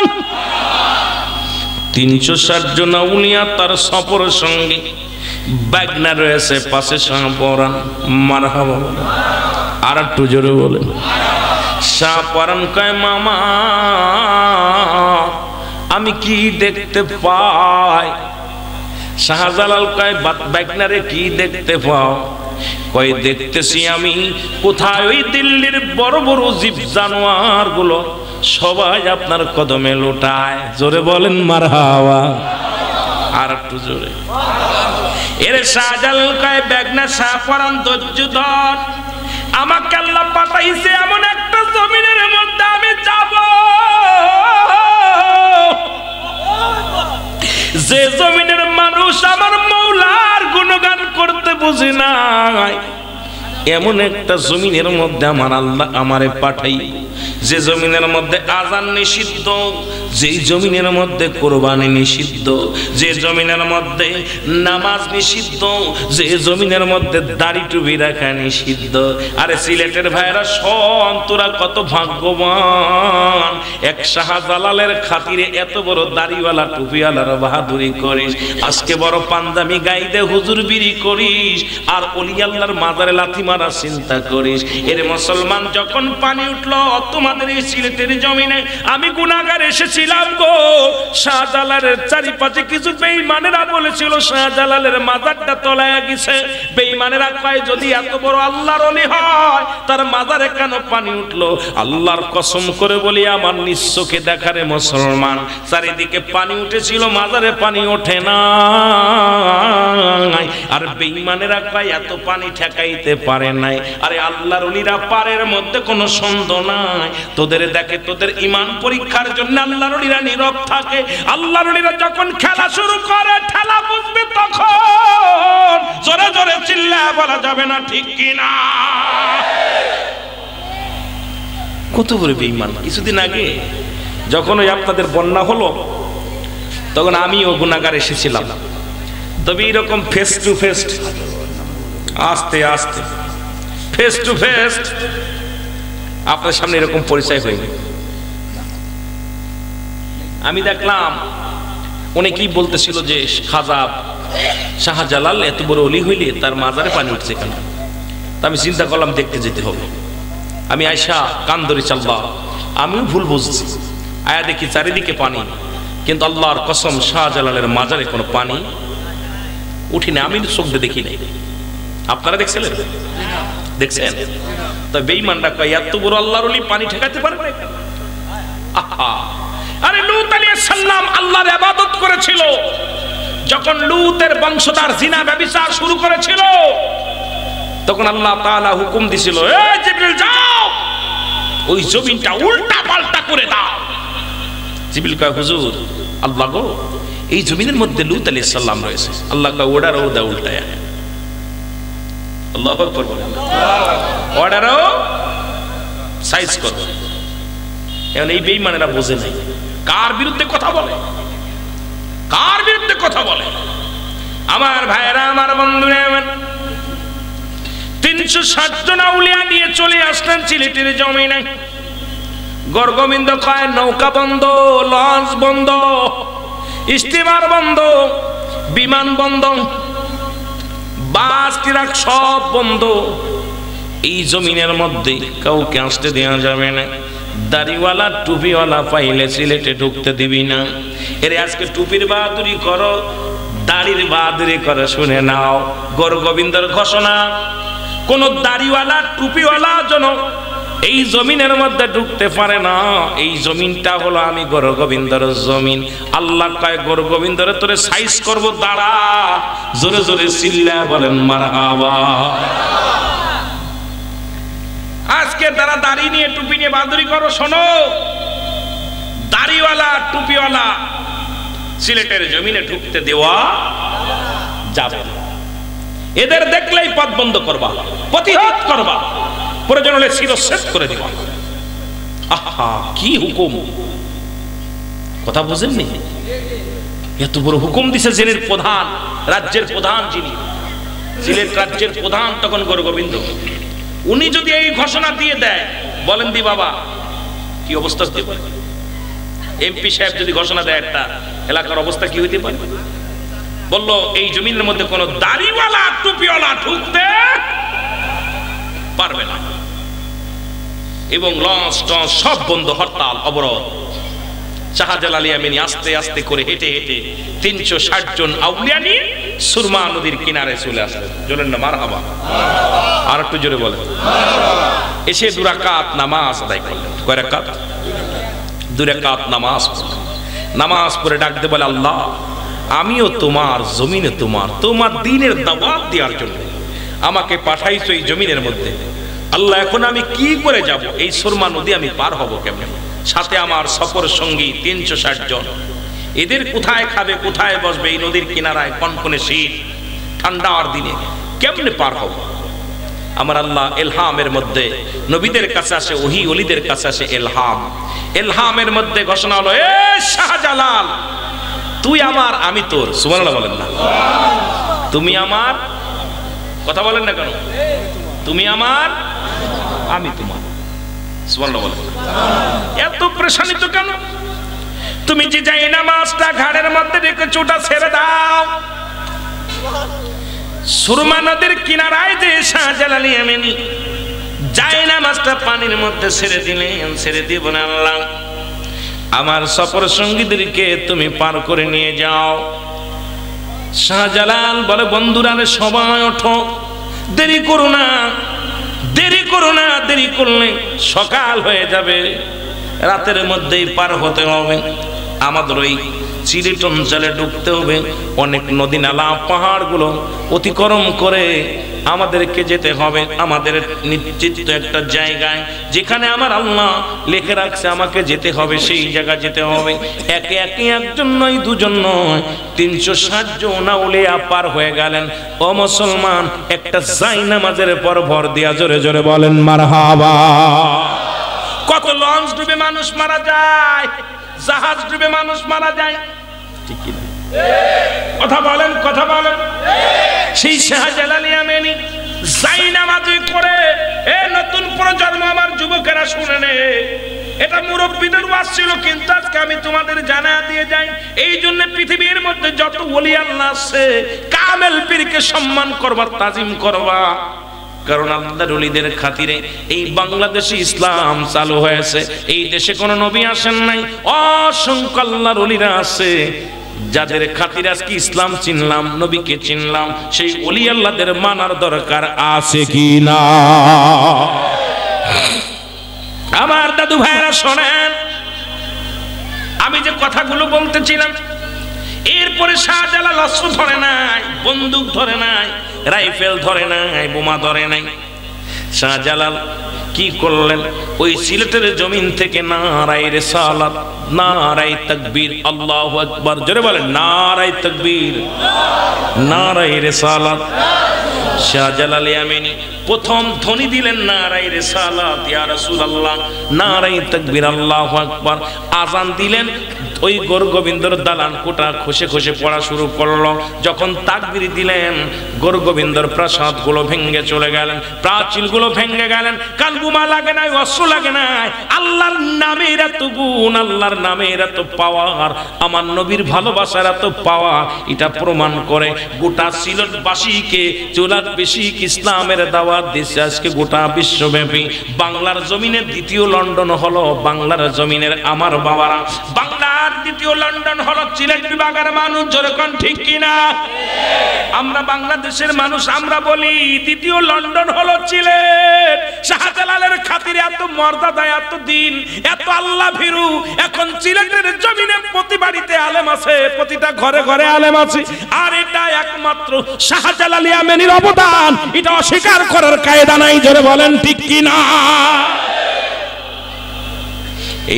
360 জন আউলিয়া তার সফর সঙ্গে, বাগনা রয়েছে পাশে শাহপরান, মারহাবা। আর একটু জোরে বলেন। শাহপরান কয় মামা আমি কি দেখতে পাই? শাহজালাল কয় বাগনারে কি দেখতে পাও? কয় দেখতেছি আমি কোথায় ওই দিল্লির বড় বড় জীব জানোয়ার গুলো সবাই আপনার কদমে লোটায়, জোরে বলেন মারহাবা। আর একটু জোরে। এর শাহজালাল কয় বাগনা শাহপরান ধৈর্য ধর, আমাকে আল্লাহ পাঠাইছে এমন একটা জমিনের মধ্যে আমি যাব যে জমিনের মানুষ আমার মৌলার গুণগান করতে বুঝে নাই। এমন একটা জমিনের মধ্যে আমার আল্লাহ আমারে পাঠাই, যে জমিনের মধ্যে আযান নিষিদ্ধ, যে জমিনের মধ্যে কুরবানি নিষিদ্ধ, যে জমিনের মধ্যে নামাজ নিষিদ্ধ, যে জমিনের মধ্যে দাড়ি টুপি রাখা নিষিদ্ধ। আরে সিলেটের ভাইরা শোন, তোরা কত ভাগ্যবান, এক শাহজালালের খাতিরে এত বড় দাড়িওয়ালা টুপিওয়ালার বাহাদুরি করিস, আজকে বড় পাঞ্জাবি গাইদে হুজুর বিড়ি করিস, আর ওলি আল্লাহর মাজারে লাথি মারা চিন্তা করিস। এর মুসলমান যখন পানি উঠলো তোমাদের এই সিলেটের জমিনে, আমি গুনাহগার এসেছিলাম গো। শাহজালালের চারিপাশে কিছু বেঈমানেরা বলেছিল শাহজালালের মাজারটা তলায় গেছে। বেঈমানেরা কয় যদি এত বড় আল্লাহর ওলি হয় তার মাজারে কেন পানি উঠলো? আল্লাহর কসম করে বলি আমার নিজ চোখে দেখারে মুসলমান, চারিদিকে পানি উঠেছিল, মাজারে পানি ওঠে না। আর বেঈমানেরা কয় এত পানি ঠেকাইতে পারে নাই। আরে আল্লাহর ওলিরা পারের মধ্যে কোনো সন্দেহ নাই। তোদের দেখে তোদের ঈমান পরীক্ষার জন্য আল্লাহর ওলিরা নীরব থাকে। আল্লাহর ওলিরা যখন খেলা শুরু করে ঠেলা বুঝবে তখন জোরে জোরে চিল্লায় বলা যাবে না, ঠিক কি না? কত বড় বেঈমান! কিছুদিন আগে যখন ওই আপনাদের বন্যা হলো তখন আমিও গুনাহগার এসেছিলাম, তবে এরকম ফেস টু ফেস, আস্তে আস্তে ফেস টু ফেস আপনার সামনে এরকম পরিচয় হয়নি। আমি দেখলাম অনেকেই বলতেছিল যে খাজা শাহজালাল এত বড় ওলি হইলে তার মাজারে পানি উঠছে কেন? তা আমি চিন্তা করলাম দেখতে যেতে হবে। আমি আয়সা কান ধরে চালবা, আমিও ভুল বুঝছি। আয়া দেখি চারিদিকে পানি, কিন্তু আল্লাহর কসম শাহজালালের মাজারে কোনো পানি উঠিনি। আমি চোখ দিয়ে দেখি নাই। আপনারা দেখছিলেন? দেখছেন? তো বেঈমানরা কয় এত বড় আল্লাহর ওলি পানি ঠেকাতে পারে না। আহা! আরে লূত আলাইহিস সালাম আল্লাহর ইবাদত করেছিল, যখন লূতের বংশধর জিনা ব্যভিচার শুরু করেছিল তখন আল্লাহ তাআলা হুকুম দিছিল, এই জিবরিল যাও ওই জমিনটা উল্টা পাল্টা করে দাও। জিবরিল কয় হুজুর আল্লাহ গো, এই জমিনের মধ্যে লূত আলাইহিস সালাম রয়েছে। আল্লাহ কয় ওডারও দাও উল্টায়া। আল্লাহু আকবার বলেন। অর্ডারও সাইজ করো। এখন এই বেঈমানেরা বোঝে নাই কার বিরুদ্ধে কথা বলে, কার বিরুদ্ধে কথা বলে। আমার ভাইরা, আমার বন্ধুরা, 360 জন আউলিয়া নিয়ে চলে আসলেন সিলেটের জমিনে। গর্গবিন্দ কয় নৌকা বন্ধ, লঞ্চ বন্ধ, স্টিমার বন্ধ, বিমান বন্ধ, বাস ট্রাক সব বন্ধ। এই জমিনের মধ্যে কাউকে আসতে দেওয়া যাবে না। দাড়িওয়ালা টুপিওয়ালা পাইলে সিলেটে ঢুকতে দিবি না। এর আজকে টুপির বাহাদুরি করো, দাড়ির বাহাদুরি করো, শুনে নাও গৌরগোবিন্দর ঘোষণা, কোন দাড়িওয়ালা টুপিওয়ালা যেন এই জমিনের মধ্যে ঢুকতে পারে না। এই জমিনটা হলো আমি গৌর গোবিন্দর জমিন। আল্লাহ কয় গৌর গোবিন্দরে তোরে সাইজ করব, দাঁড়া। জোরে জোরে চিল্লা বলেন মারহাবা। আজকে তারা দাড়ি নিয়ে টুপি নিয়ে বাদুরি করো, শোনো, দাড়িওয়ালা টুপিওয়ালা সিলেটের জমিনে ঢুকতে দেওয়া যাবে না। এদের দেখলেই পথ বন্ধ করবা, প্রতিহত করবা, প্রয়োজন হলে শিরচ্ছেদ করে দিবা। আহা কি হুকুম, কথা বুঝেননি? এত বড় হুকুম দিছে জেলের প্রধান, রাজ্যের প্রধান, যিনি সিলেট রাজ্যের প্রধান তখন গৌর গোবিন্দ। উনি যদি এই ঘোষণা দিয়ে দেয়, বলেন দি বাবা কি অবস্থা হতে পারে? এমপি সাহেব যদি ঘোষণা দেয় একটা এলাকার অবস্থা কি হইতে পারে? বললো এই জমিনের মধ্যে কোন দাড়িওয়ালা টুপিওয়ালা ঢুকতে পারবে না, এবং লঞ্চ টঞ্চ সব বন্ধ, হরতাল অবরোধ। শাহজালাল ইয়ামিনী আস্তে আস্তে করে হেঁটে হেঁটে 360 জন আউলিয়া নিয়ে সুরমা নদীর কিনারে চলে আসলেন। বলেন না মারহাবা। আর একটু জোরে বলেন। এসে 2 রাকাত নামাজ আদায় করলেন। কয় রাকাত? 2 রাকাত নামাজ পড়লেন। নামাজ পড়ে ডাকতে বলে, আল্লাহ আমিও তোমার জমিনে তোমার দ্বীনের দাওয়াত দেওয়ার জন্য আমাকে পাঠাইছো এই জমিনের মধ্যে। আল্লাহ এখন আমি কি করে যাব? এই সুরমা নদী আমি পার হব কেমনে? সাথে আমার সফর সঙ্গী 360 জন। এদের কোথায় খাবে, কোথায় বসবে? এই নদীর কিনারায় কনকনে শীত, ঠান্ডার দিনে কেমনে পার হব? আমার আল্লাহ এলহামের মধ্যে নবীদের কাছে আসে ওহী, ওলিদের কাছে আসে এলহাম। এলহামের মধ্যে ঘোষণা হলো, এ শাহজালাল তুই আমার আমি তোর। সুবহানাল্লাহ বলেন না? তুমি আমার, কথা বলেন না কেন? তুমি আমার আমি তোমার। সুবহানাল্লাহ বলেন। এত প্রেশানিত কেন? তুমি যে যাই নামাজটা ঘাড়ের মধ্যে রেখে চোটা ছেড়ে দাও। সুরমা নদীর কিনারায় যে শাহজালাল ইয়ামিনী যাই নামাজটা পানির মধ্যে ছেড়ে দিলেন। ছেড়ে দিব না আল্লাহ, আমার সফর সঙ্গীদেরকে তুমি পার করে নিয়ে যাও। শাহজালাল বলে, বন্ধুরা সবাই ওঠো, দেরি করো না, দেরি করো না, দেরি করলে সকাল হয়ে যাবে, রাতের মধ্যেই পার হতে হবে। আমাদের ওই সিলেট অঞ্চলে ঢুকতে হবে, অনেক নদী নালা পাহাড়গুলো অতিক্রম করে আমাদেরকে যেতে হবে। আমাদের নিশ্চিত একটা জায়গায় যেখানে আমার আল্লাহ লিখে রাখছে আমাকে যেতে হবে, সেই জায়গা যেতে হবে। একে একে একজন নয়, দুজন নয়, 360 জন আউলিয়া পার হয়ে গেলেন। ও মুসলমান, একটা জায়নামাজের পর ভর দিয়া জোরে জোরে বলেন মারহাবা। কত লঞ্চ ডুবে মানুষ মারা যায়, জাহাজ ডুবে মানুষ মারা যায়, ঠিক কি না? কথা বলেন, কথা বলেন। সেই শাহজালাল ইয়ামিনী জায়নামাজি করে, এ নতুন প্রজন্ম আমার যুবকেরা শুনে নে, এটা মুরব্বীদের ওয়াজ ছিল, কিন্তু আজকে আমি তোমাদের জানায়া দিয়ে যাই। এই জন্য পৃথিবীর মধ্যে যত ওলি আল্লাহ আছে, কামেল পীরকে সম্মান করবা, তাজিম করবা। কারণ আল্লাহর ওলিদের খাতিরে এই বাংলাদেশে ইসলাম চালু হয়েছে। এই দেশে কোনো নবী আসেন নাই, অসংখ্য আল্লাহর ওলিরা আছে যাদের খাতিরে আজকে ইসলাম চিনলাম, নবীকে চিনলাম। সেই ওলি আল্লাহদের মানার দরকার আছে কি না? আমার দাদু ভাইরা শোনেন, আমি যে কথাগুলো বলতেছিলাম, এরপরে শাহজালাল অস্ত্র ধরে নাই, বন্দুক ধরে নাই, রাইফেল ধরে নাই, বোমা ধরে নাই। শাহজালাল কি করলেন? ওই সিলেটের জমিন থেকে নারায়ে রিসালাত, নারায়ে তাকবীর, আল্লাহু আকবার, জোরে বলেন নারায়ে তাকবীর, নারায়ে রিসালাত। শাহজালাল ইয়ামিনী প্রথম ধ্বনি দিলেন নারায়ে রিসালাত, ইয়া রাসূলুল্লাহ, নারায়ে তাকবীর, আল্লাহু আকবার। আযান দিলেন, ওই গৌর গোবিন্দর দালান কোটা খসে খসে পড়া শুরু করলো। যখন তাকবীর দিলেন, গৌর গোবিন্দর প্রাসাদ গুলো ভেঙে চলে গেলেন, প্রাচীর গুলো ভেঙে গেলেন। কালগুমা লাগে নাই, অস্ত্র লাগে নাই। আল্লাহর নামের এত গুণ, আল্লাহর নামের এত পাওয়ার, আমার নবীর ভালোবাসার এত পাওয়ার, এটা প্রমাণ করে গোটা সিলেটবাসীকে, চৌলাটবাসীক ইসলামের দাওয়াত দিচ্ছে আজকে গোটা বিশ্বব্যাপী। বাংলার জমিনের দ্বিতীয় লন্ডন হলো বাংলার জমিনের আমার বাবারা। বাংলার আর দ্বিতীয় লন্ডন হলো সিলেট বিভাগের মানুষ, যেরকম ঠিক কিনা? আমরা বাংলাদেশের মানুষ আমরা বলি দ্বিতীয় লন্ডন হলো সিলেট। শাহজালালের খাতিরে এত মর্যাদা, এত দিন, এত আল্লাহ ভীরু। এখন সিলেটের জমিনে প্রতি বাড়িতে আলেম আছে, প্রতিটা ঘরে ঘরে আলেম আছে। আর এটা একমাত্র শাহজালাল ইয়ামানির অবদান, এটা অস্বীকার করার কায়দা নাই। জোরে বলেন ঠিক কিনা?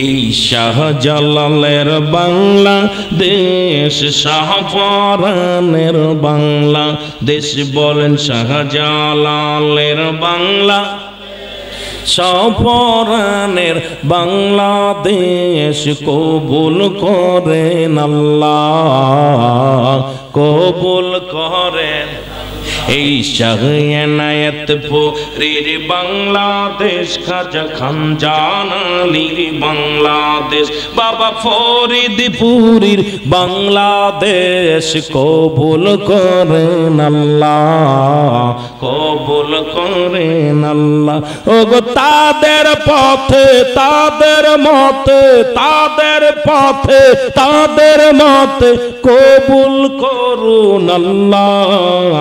এই শাহজালালের বাংলাদেশ, শাহপরানের বাংলাদেশ। বলেন শাহজালালের বাংলা, শাহপরানের বাংলাদেশ। কবুল করেন আল্লাহ, কবুল করেন। এই শাহ এনায়েতপুরীর বাংলাদেশ, খাজা খানজানালির বাংলাদেশ, বাবা ফরিদপুরীর বাংলাদেশ। কবুল করেন আল্লাহ, কবুল করেন আল্লাহ। ওগো তাদের পথে, তাদের মতে, তাদের পথে, তাদের মতে কবুল করুন আল্লাহ,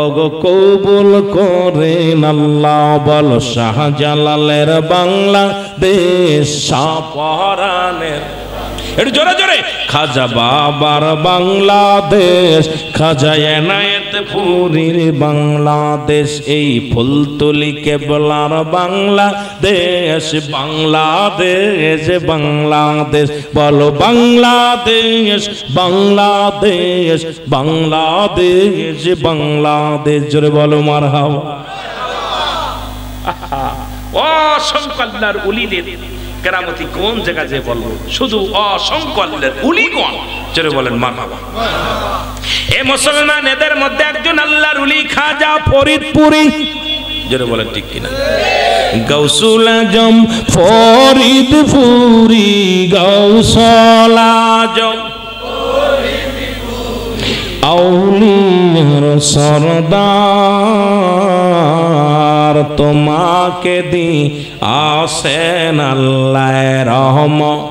ওগো কবুল করেন আল্লাহ। বলো শাহজালালের বাংলাদেশ, শাহপরানের, একটু জোরে জোরে। খাজা বাবার বাংলাদেশ, খাজা এনায়েতপুরীর বাংলাদেশ। এই ফুলতলি কেবলার বাংলাদেশ, বাংলাদেশ, বাংলাদেশ। বলো বাংলাদেশ, বাংলাদেশ, বাংলাদেশ, বাংলাদেশ। জোরে বলো মারহাবা। অসংখ্য আল্লাহর ওলিদের কেরামতি কোন জায়গা যে বলবো, শুধু অসংখ্য আল্লাহর ওলিগণ। জোরে বলেন মারহাবা। এ মুসলমান, এদের মধ্যে একজন আল্লাহর ওলি খাজা ফরিদপুরী। জোরে বলেন ঠিক কিনা? গাউসুল আজম ফরিদপুরী, গাউসুল আজম আউলিয়ার সরদার। তোমাকে দি আসেন আল্লাহ রহমত।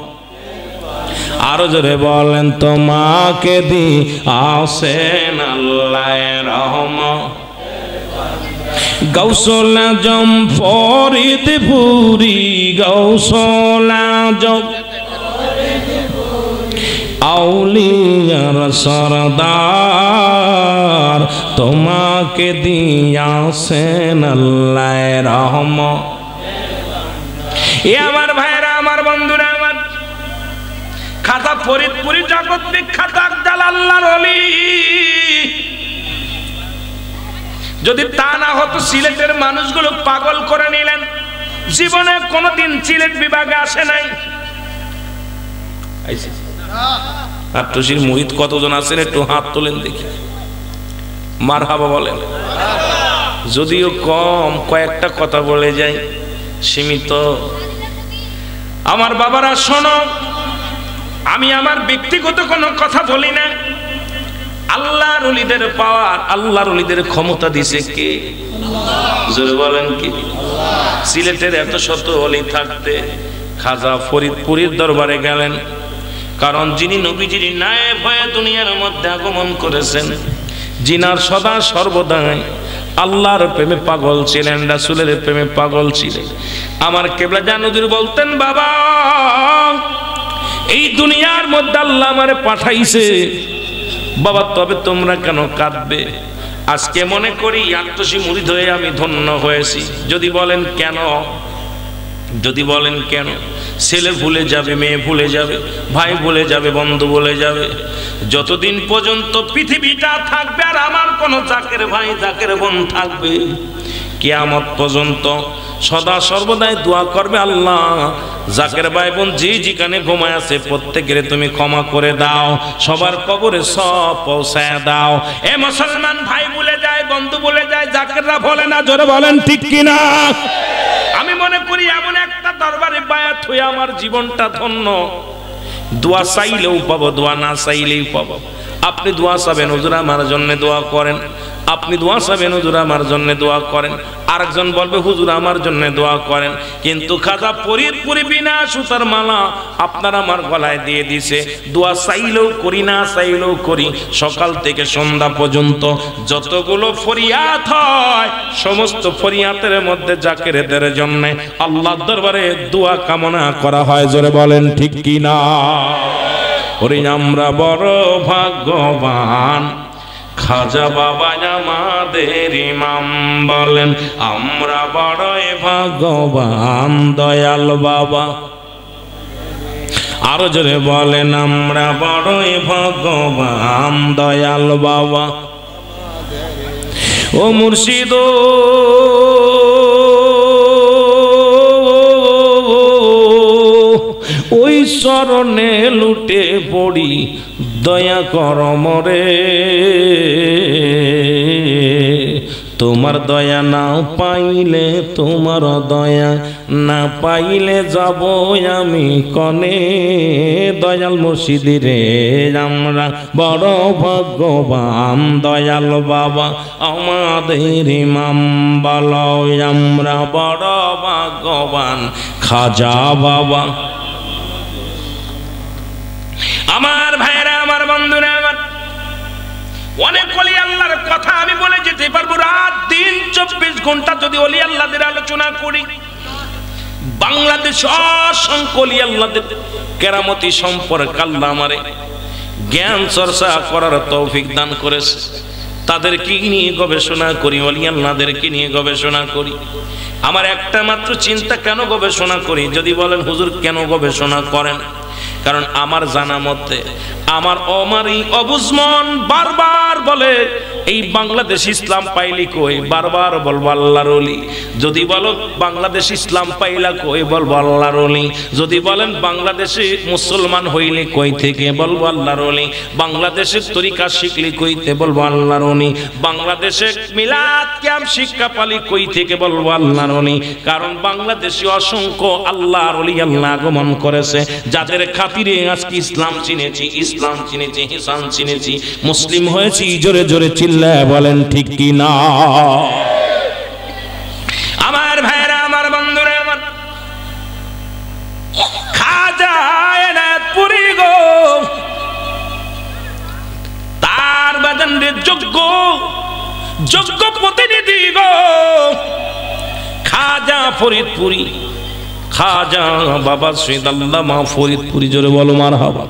আরো জোরে বলেন, তোমাকে দি আসেন আল্লাহ রহমত। গাউসুল আজম ফরিদপুরী, গাউসুল আজম আউলিয়ার সরদার। তোমাকে দিয়াছেন আল্লাহ রহমত। এ আমার ভাইরা, আমার বন্ধুরা, আমার খাজা ফরিদপুরী জগৎ বিখ্যাত একদল আল্লাহর ওলি। যদি তা না হতো, সিলেটের মানুষগুলো পাগল করে নিলেন। জীবনে কোনোদিন সিলেট বিভাগে আসে নাই। আট্টসির মুহিত কতজন আছেন একটু হাত তোলেন দেখি, মারহাবা বলেন। যদিও কম, কয়েকটা কথা বলে যাই, সীমিত। আমার বাবারা শোনো, আমি আমার ব্যক্তিগত কোনো কথা বলি না। আল্লাহর ওলিদের পাওয়ার, আল্লাহর ওলিদের ক্ষমতা দিছে কে? জোরে বলেন কি? সিলেটের এত শত ওলি থাকতে খাজা ফরিদপুরীর দরবারে গেলেন, কারণ যিনি নবীজির নায়েব হয়ে দুনিয়ার মধ্যে আগমন করেছেন, যিনার সদা সর্বদাই আল্লাহর প্রেমে পাগল ছিলেন, রাসূলের প্রেমে পাগল ছিলেন। আমার কেবলা জানুদুর বলতেন, বাবা এই দুনিয়ার মধ্যে আল্লাহ আমারে পাঠাইছে বাবা, তবে তোমরা কেন কাঁদবে? আজকে মনে করি আট্টসি মুরিদ হয়ে আমি ধন্য হয়েছি। যদি বলেন কেন, যদি বলেন কেন, ছেলে ভুলে যাবে, মেয়ে ভুলে যাবে, ভাই ভুলে যাবে, বন্ধু ভুলে যাবে। যতদিন পর্যন্ত পৃথিবীটা থাকবে আর আমার কোনো জাকের ভাই জাকের বোন থাকবে, কিয়ামত পর্যন্ত সদা সর্বদাই দোয়া করবে, আল্লাহ জাকের ভাই বোন যে যেখানে ঘুমায় আছে প্রত্যেকের তুমি ক্ষমা করে দাও, সবার কবরে সব পৌঁছায় দাও। এ মুসলমান, ভাই ভুলে যায়, বন্ধু ভুলে যায়, জাকেররা ভোলে না। জোরে বলেন ঠিক কিনা? আমি মনে করি এমন একটা দরবারে বায়াত হয়ে আমার জীবনটা ধন্য। দোয়া চাইলেও পাবো, দোয়া না চাইলেই পাবো। আপনি দোয়া চাবেন, হুজুর আমার জন্য দোয়া করেন, আপনি দোয়া চাবেন হুজুর আমার জন্য দোয়া করেন, আরেকজন বলবে হুজুর আমার জন্য দোয়া করেন। কিন্তু খাজা ফরিদপুরি বিনা সুতার মালা আপনার আমার গলায় দিয়ে দিছে, দোয়া চাইলেও করি না চাইলেও করি। সকাল থেকে সন্ধ্যা পর্যন্ত যতগুলো ফরিয়াদ হয় সমস্ত ফরিয়াদের মধ্যে জাকেরদের জন্য আল্লাহর দরবারে দোয়া কামনা করা হয়। জোরে বলেন ঠিক কি না? ওরে আমরা বড় ভাগ্যবান, খাজা বাবা আমাদের ইমাম বলেন আমরা বড়ই ভাগ্যবান, দয়াল বাবা। আরো জোরে বলেন আমরা বড়ই ভাগ্যবান, দয়াল বাবা। ও মুর্শিদ ওই চরণে লুটে পড়ি, দয়া কর মরে। তোমার দয়া না পাইলে, তোমার দয়া না পাইলে যাব আমি কনে। দয়াল মুর্শিদি রে আমরা বড় ভাগ্যবান, দয়াল বাবা আমাদের ইমাম বলো আমরা বড় ভাগ্যবান, খাজা বাবা। আমার ভাইরা আমার বন্ধুরা আমার, অনেক ওলি আল্লাহর কথা আমি বলে যেতে পারবো রাত দিন 24 ঘন্টা যদি ওলি আল্লাহদের আলোচনা করি। বাংলাদেশ অসংখ্য ওলি আল্লাহদের কেরামতি সম্পর্কে আল্লাহ আমারে জ্ঞান চর্চা করার তৌফিক দান করেছে। তাদেরকে নিয়ে গবেষণা করি, ওলি আল্লাহদেরকে নিয়ে গবেষণা করি। আমার একটা মাত্র চিন্তা, কেন গবেষণা করি? যদি বলেন হুজুর কেন গবেষণা করেন? কারণ আমার জানা মতে আমার এই অবুঝমন বারবার বলে এই বাংলাদেশ ইসলাম পাইলি কই, বারবার বলবো আল্লাহর ওলি। যদি বলো বাংলাদেশ ইসলাম পাইলা কই, বলবো আল্লাহর ওলি। যদি বলেন বাংলাদেশে মুসলমান হইলে কই থেকে, বলবো আল্লাহর ওলি। বাংলাদেশের তরিকা শিখলি কইতে, বলবো আল্লাহর ওলি। বাংলাদেশে মিলাদ ক্যাম্প শিক্ষা পালি কই থেকে, বলবো আল্লাহর ওলি। কারণ বাংলাদেশে অসংখ্য আল্লাহর ওলি আল্লাহ আগমন করেছে, যাদের খাতিরে আজকে ইসলাম চিনেছি, ইসলাম চিনেছি, হিসান চিনেছি, মুসলিম হয়েছি। জোরে জোরে চিল্লায় বলেন ঠিক কি না? আমার ভাইরা আমার বন্ধুরা আমার, খাজা এনায়েতপুরী গো তার বাজানের যোগ্য যোগ্য প্রতিনিধি গো খাজা ফরিদপুরি, খাজা বাবা সৈয়দ আল্লামা ফরিদপুরি। জোরে বলো মারহাবা।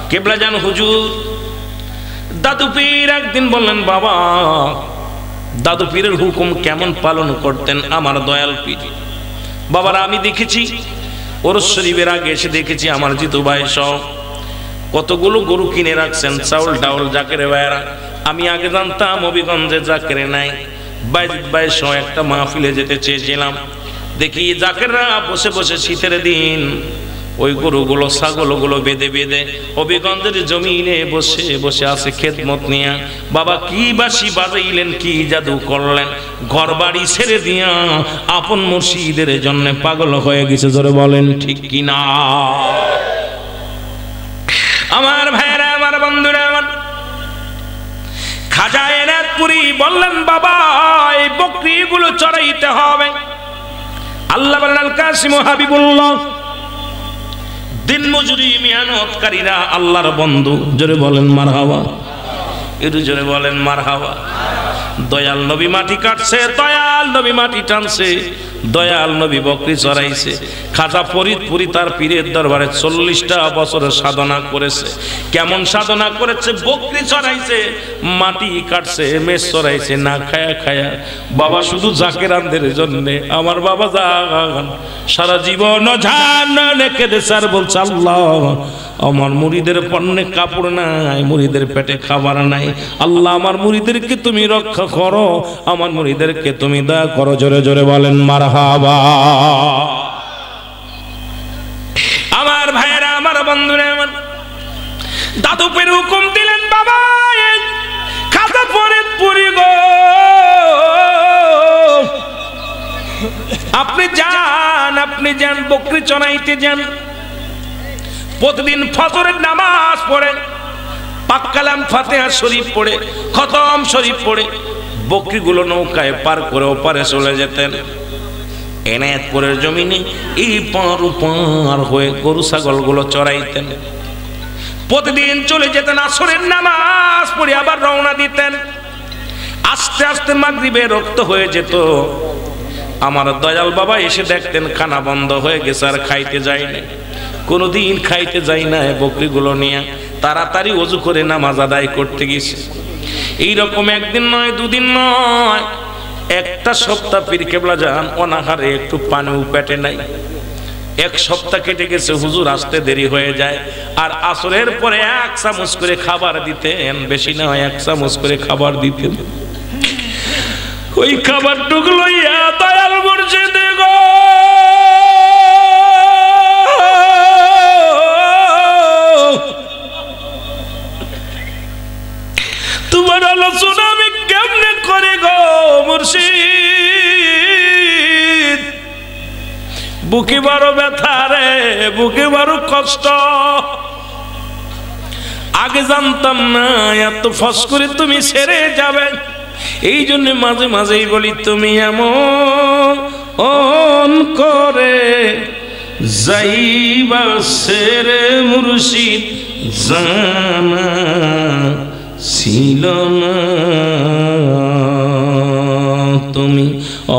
কেবলা জান হুজুর দাদু পীর একদিন বললেন, বাবা দাদু পীরের হুকুম কেমন পালন করতেন আমার দয়াল পীর? বাবারা আমি দেখেছি ওরস শরীফের আগে এসে দেখেছি আমার জিতু ভাই সহ কতগুলো গরু কিনে রাখছেন, চাউল ডাউল জাকেরে ভাইরা। আমি আগে জানতাম হবিগঞ্জে জাকেরে নাই। বাইজিৎ ভাই সহ একটা মাহফিলে যেতে চেয়েছিলাম, দেখি জাকেররা বসে বসে শীতের দিন ওই গরুগুলো ছাগলগুলো বেঁধে বেঁধে হবিগঞ্জের জমিনে বসে বসে আছে খেদমত নিয়া। বাবা কি বাঁশি বাজাইলেন, কি জাদু করলেন, ঘর বাড়ি ছেড়ে দিয়া আপন মুর্শিদের জন্য পাগল হয়ে গেছে। জোরে বলেন ঠিক কি না? আমার ভাইরা আমার বন্ধুরা আমার, খাজা এনায়েতপুরী বললেন, বাবা এই বকরিগুলো চড়াইতে হবে। আল্লাহ বলেন আল কাসিম হাবিবুল্লাহ, দিন মজুরি মেহনতকারীরা আল্লাহর বন্ধু। জোরে বলেন মারহাবা, একটু জোরে বলেন মারহাবা। দয়াল নবী মাটি কাটছে, দয়াল নবী মাটি টানছে, দয়াল নবী বকরি চড়াইছে। খাজা ফরিদপুরি তার পীরের দরবারে 40টা বছরের সাধনা করেছে। কেমন সাধনা করেছে? বকরি চড়াইছে, মাটি কাটছে, মেষ চড়াইছে, না খায়া খায়া। বাবা শুধু জাকেরানদের জন্য আমার বাবা জান সারা জীবন জান কেঁদে স্যার বলছে, আল্লাহ আমার মুরিদের পণ্যে কাপড় নাই, মুরিদের পেটে খাবার নাই। আল্লাহ আমার মুরিদেরকে তুমি রক্ষা করো, আমার মুরিদেরকে তুমি দয়া করো। জোরে জোরে বলেন মারহাবা। আমার ভাইয়েরা আমার বন্ধুরা আমার, দাদু পীর হুকুম দিলেন, বাবা খাজা ফরিদপুরি গো আপনি যান বকরি চড়াইতে যান। প্রতিদিন ফজরের নামাজ পড়েন, পাক কালাম ফাতিহা শরীফ পড়ে, খতম শরীফ পড়ে বকরিগুলো নৌকায় পার করে ওপারে চলে যেতেন। এনায়েতপুরের জমিনে এই পার পার হয়ে গরু ছাগলগুলো চড়াইতেন। প্রতিদিন চলে যেতেন, আসরের নামাজ পড়ে আবার রওনা দিতেন। আস্তে আস্তে মাগরিবে রক্ত হয়ে যেত। আমার দয়াল বাবা এসে দেখতেন খানা বন্ধ হয়ে গেছে, আর খাইতে যায়নি, কোনোদিন খাইতে যাই না। বকরিগুলো নিয়ে তাড়াতাড়ি ওযু করে নামাজ আদায় করতে গেছে। এইরকম একদিন নয়, দুদিন নয়, একটা সপ্তাহ পীর কেবলা যান অনাহারে একটু পানিও পেটে নাই। এক সপ্তাহ কেটে গেছে, হুজুর আসতে দেরি হয়ে যায়। আর আসরের পরে 1 চামচ করে খাবার দিতেন, বেশি না, 1 চামচ করে খাবার দিতেন। ওই খাবারটুকু লইয়া দয়াল মুর্শিদ গো তোমার আলোচনা আমি কেমনে করে গো মুর্শিদ, বুকে বড় ব্যথা রে, বুকে বড় কষ্ট। আগে জানতাম না এত ফস করে তুমি ছেড়ে যাবে, এই জন্য মাঝে মাঝেই বলি তুমি এমন করে যাইবা সেরে মুর্শিদ, জানা ছিল না তুমি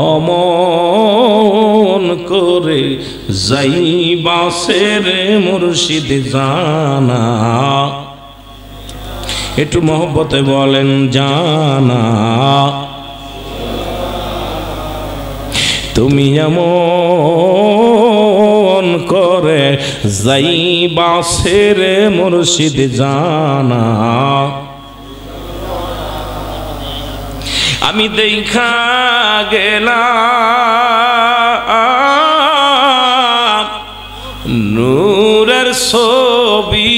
অমন করে যাইবা সেরে মুর্শিদ, জানা। একটু মহব্বতে বলেন জানা, তুমি এমন করে যাইবা সেরে মুর্শিদ, জানা। আমি দেখা গেলাম নূরের ছবি,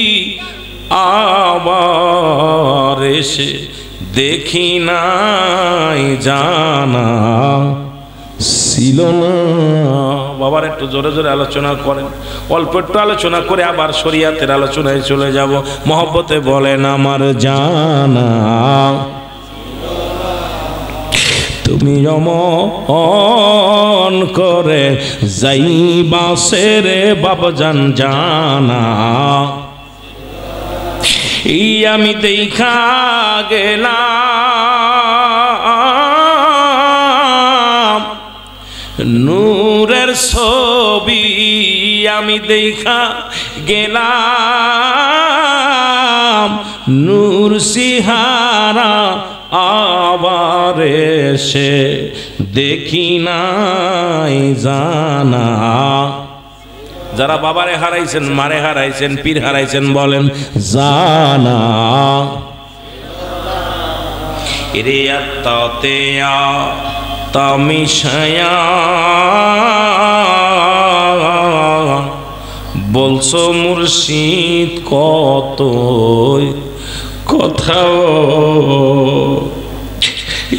আবার এসে দেখি নাই জানা ছিল না। বাবার একটু জোরে জোরে আলোচনা করেন, অল্প একটু আলোচনা করে আবার শরিয়াতের আলোচনায় চলে যাব। মহব্বতে বলেন আমার জানা, তুমি অমন করে যাইবা সেরে বাবাজান, জানা। এই আমি দেখা গেলাম নূরের ছবি, আমি দেখা গেলাম নূর সিহারা, আবার এসে দেখি নাই জানা। যারা বাবারে হারাইছেন, মারে হারাইছেন, পীর হারাইছেন, বলেন জানা। রে আত্তাতে তামিশায়া বলছো মুর্শিদ কত কথা।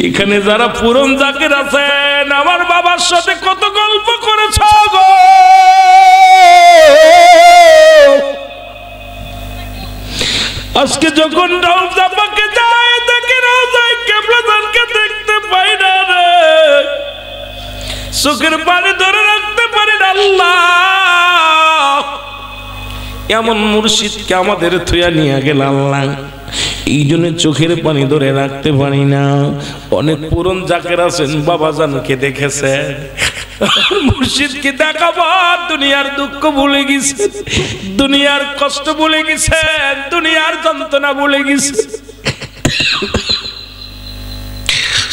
এখানে যারা পুরন জাকের আছেন, আমার বাবার সাথে কত গল্প করেছ গো। আজকে যখন রওজা পাকে যায়, দেখি রওজায় কেবলাদানকে দেখতে পাই না রে, চোখের পানি ধরে রাখতে পারি না। আল্লাহ এমন মুর্শিদকে আমাদের থুয়া নিয়ে গেল আল্লাহ, এই জন্য চোখের পানি ধরে রাখতে পারি না। অনেক পুরন জাকের আছেন, বাবা জানকে দেখেছে, মুর্শিদকে দেখাবার দুনিয়ার দুঃখ ভুলে গেছে, দুনিয়ার কষ্ট ভুলে গেছে, দুনিয়ার যন্ত্রণা ভুলে গেছে।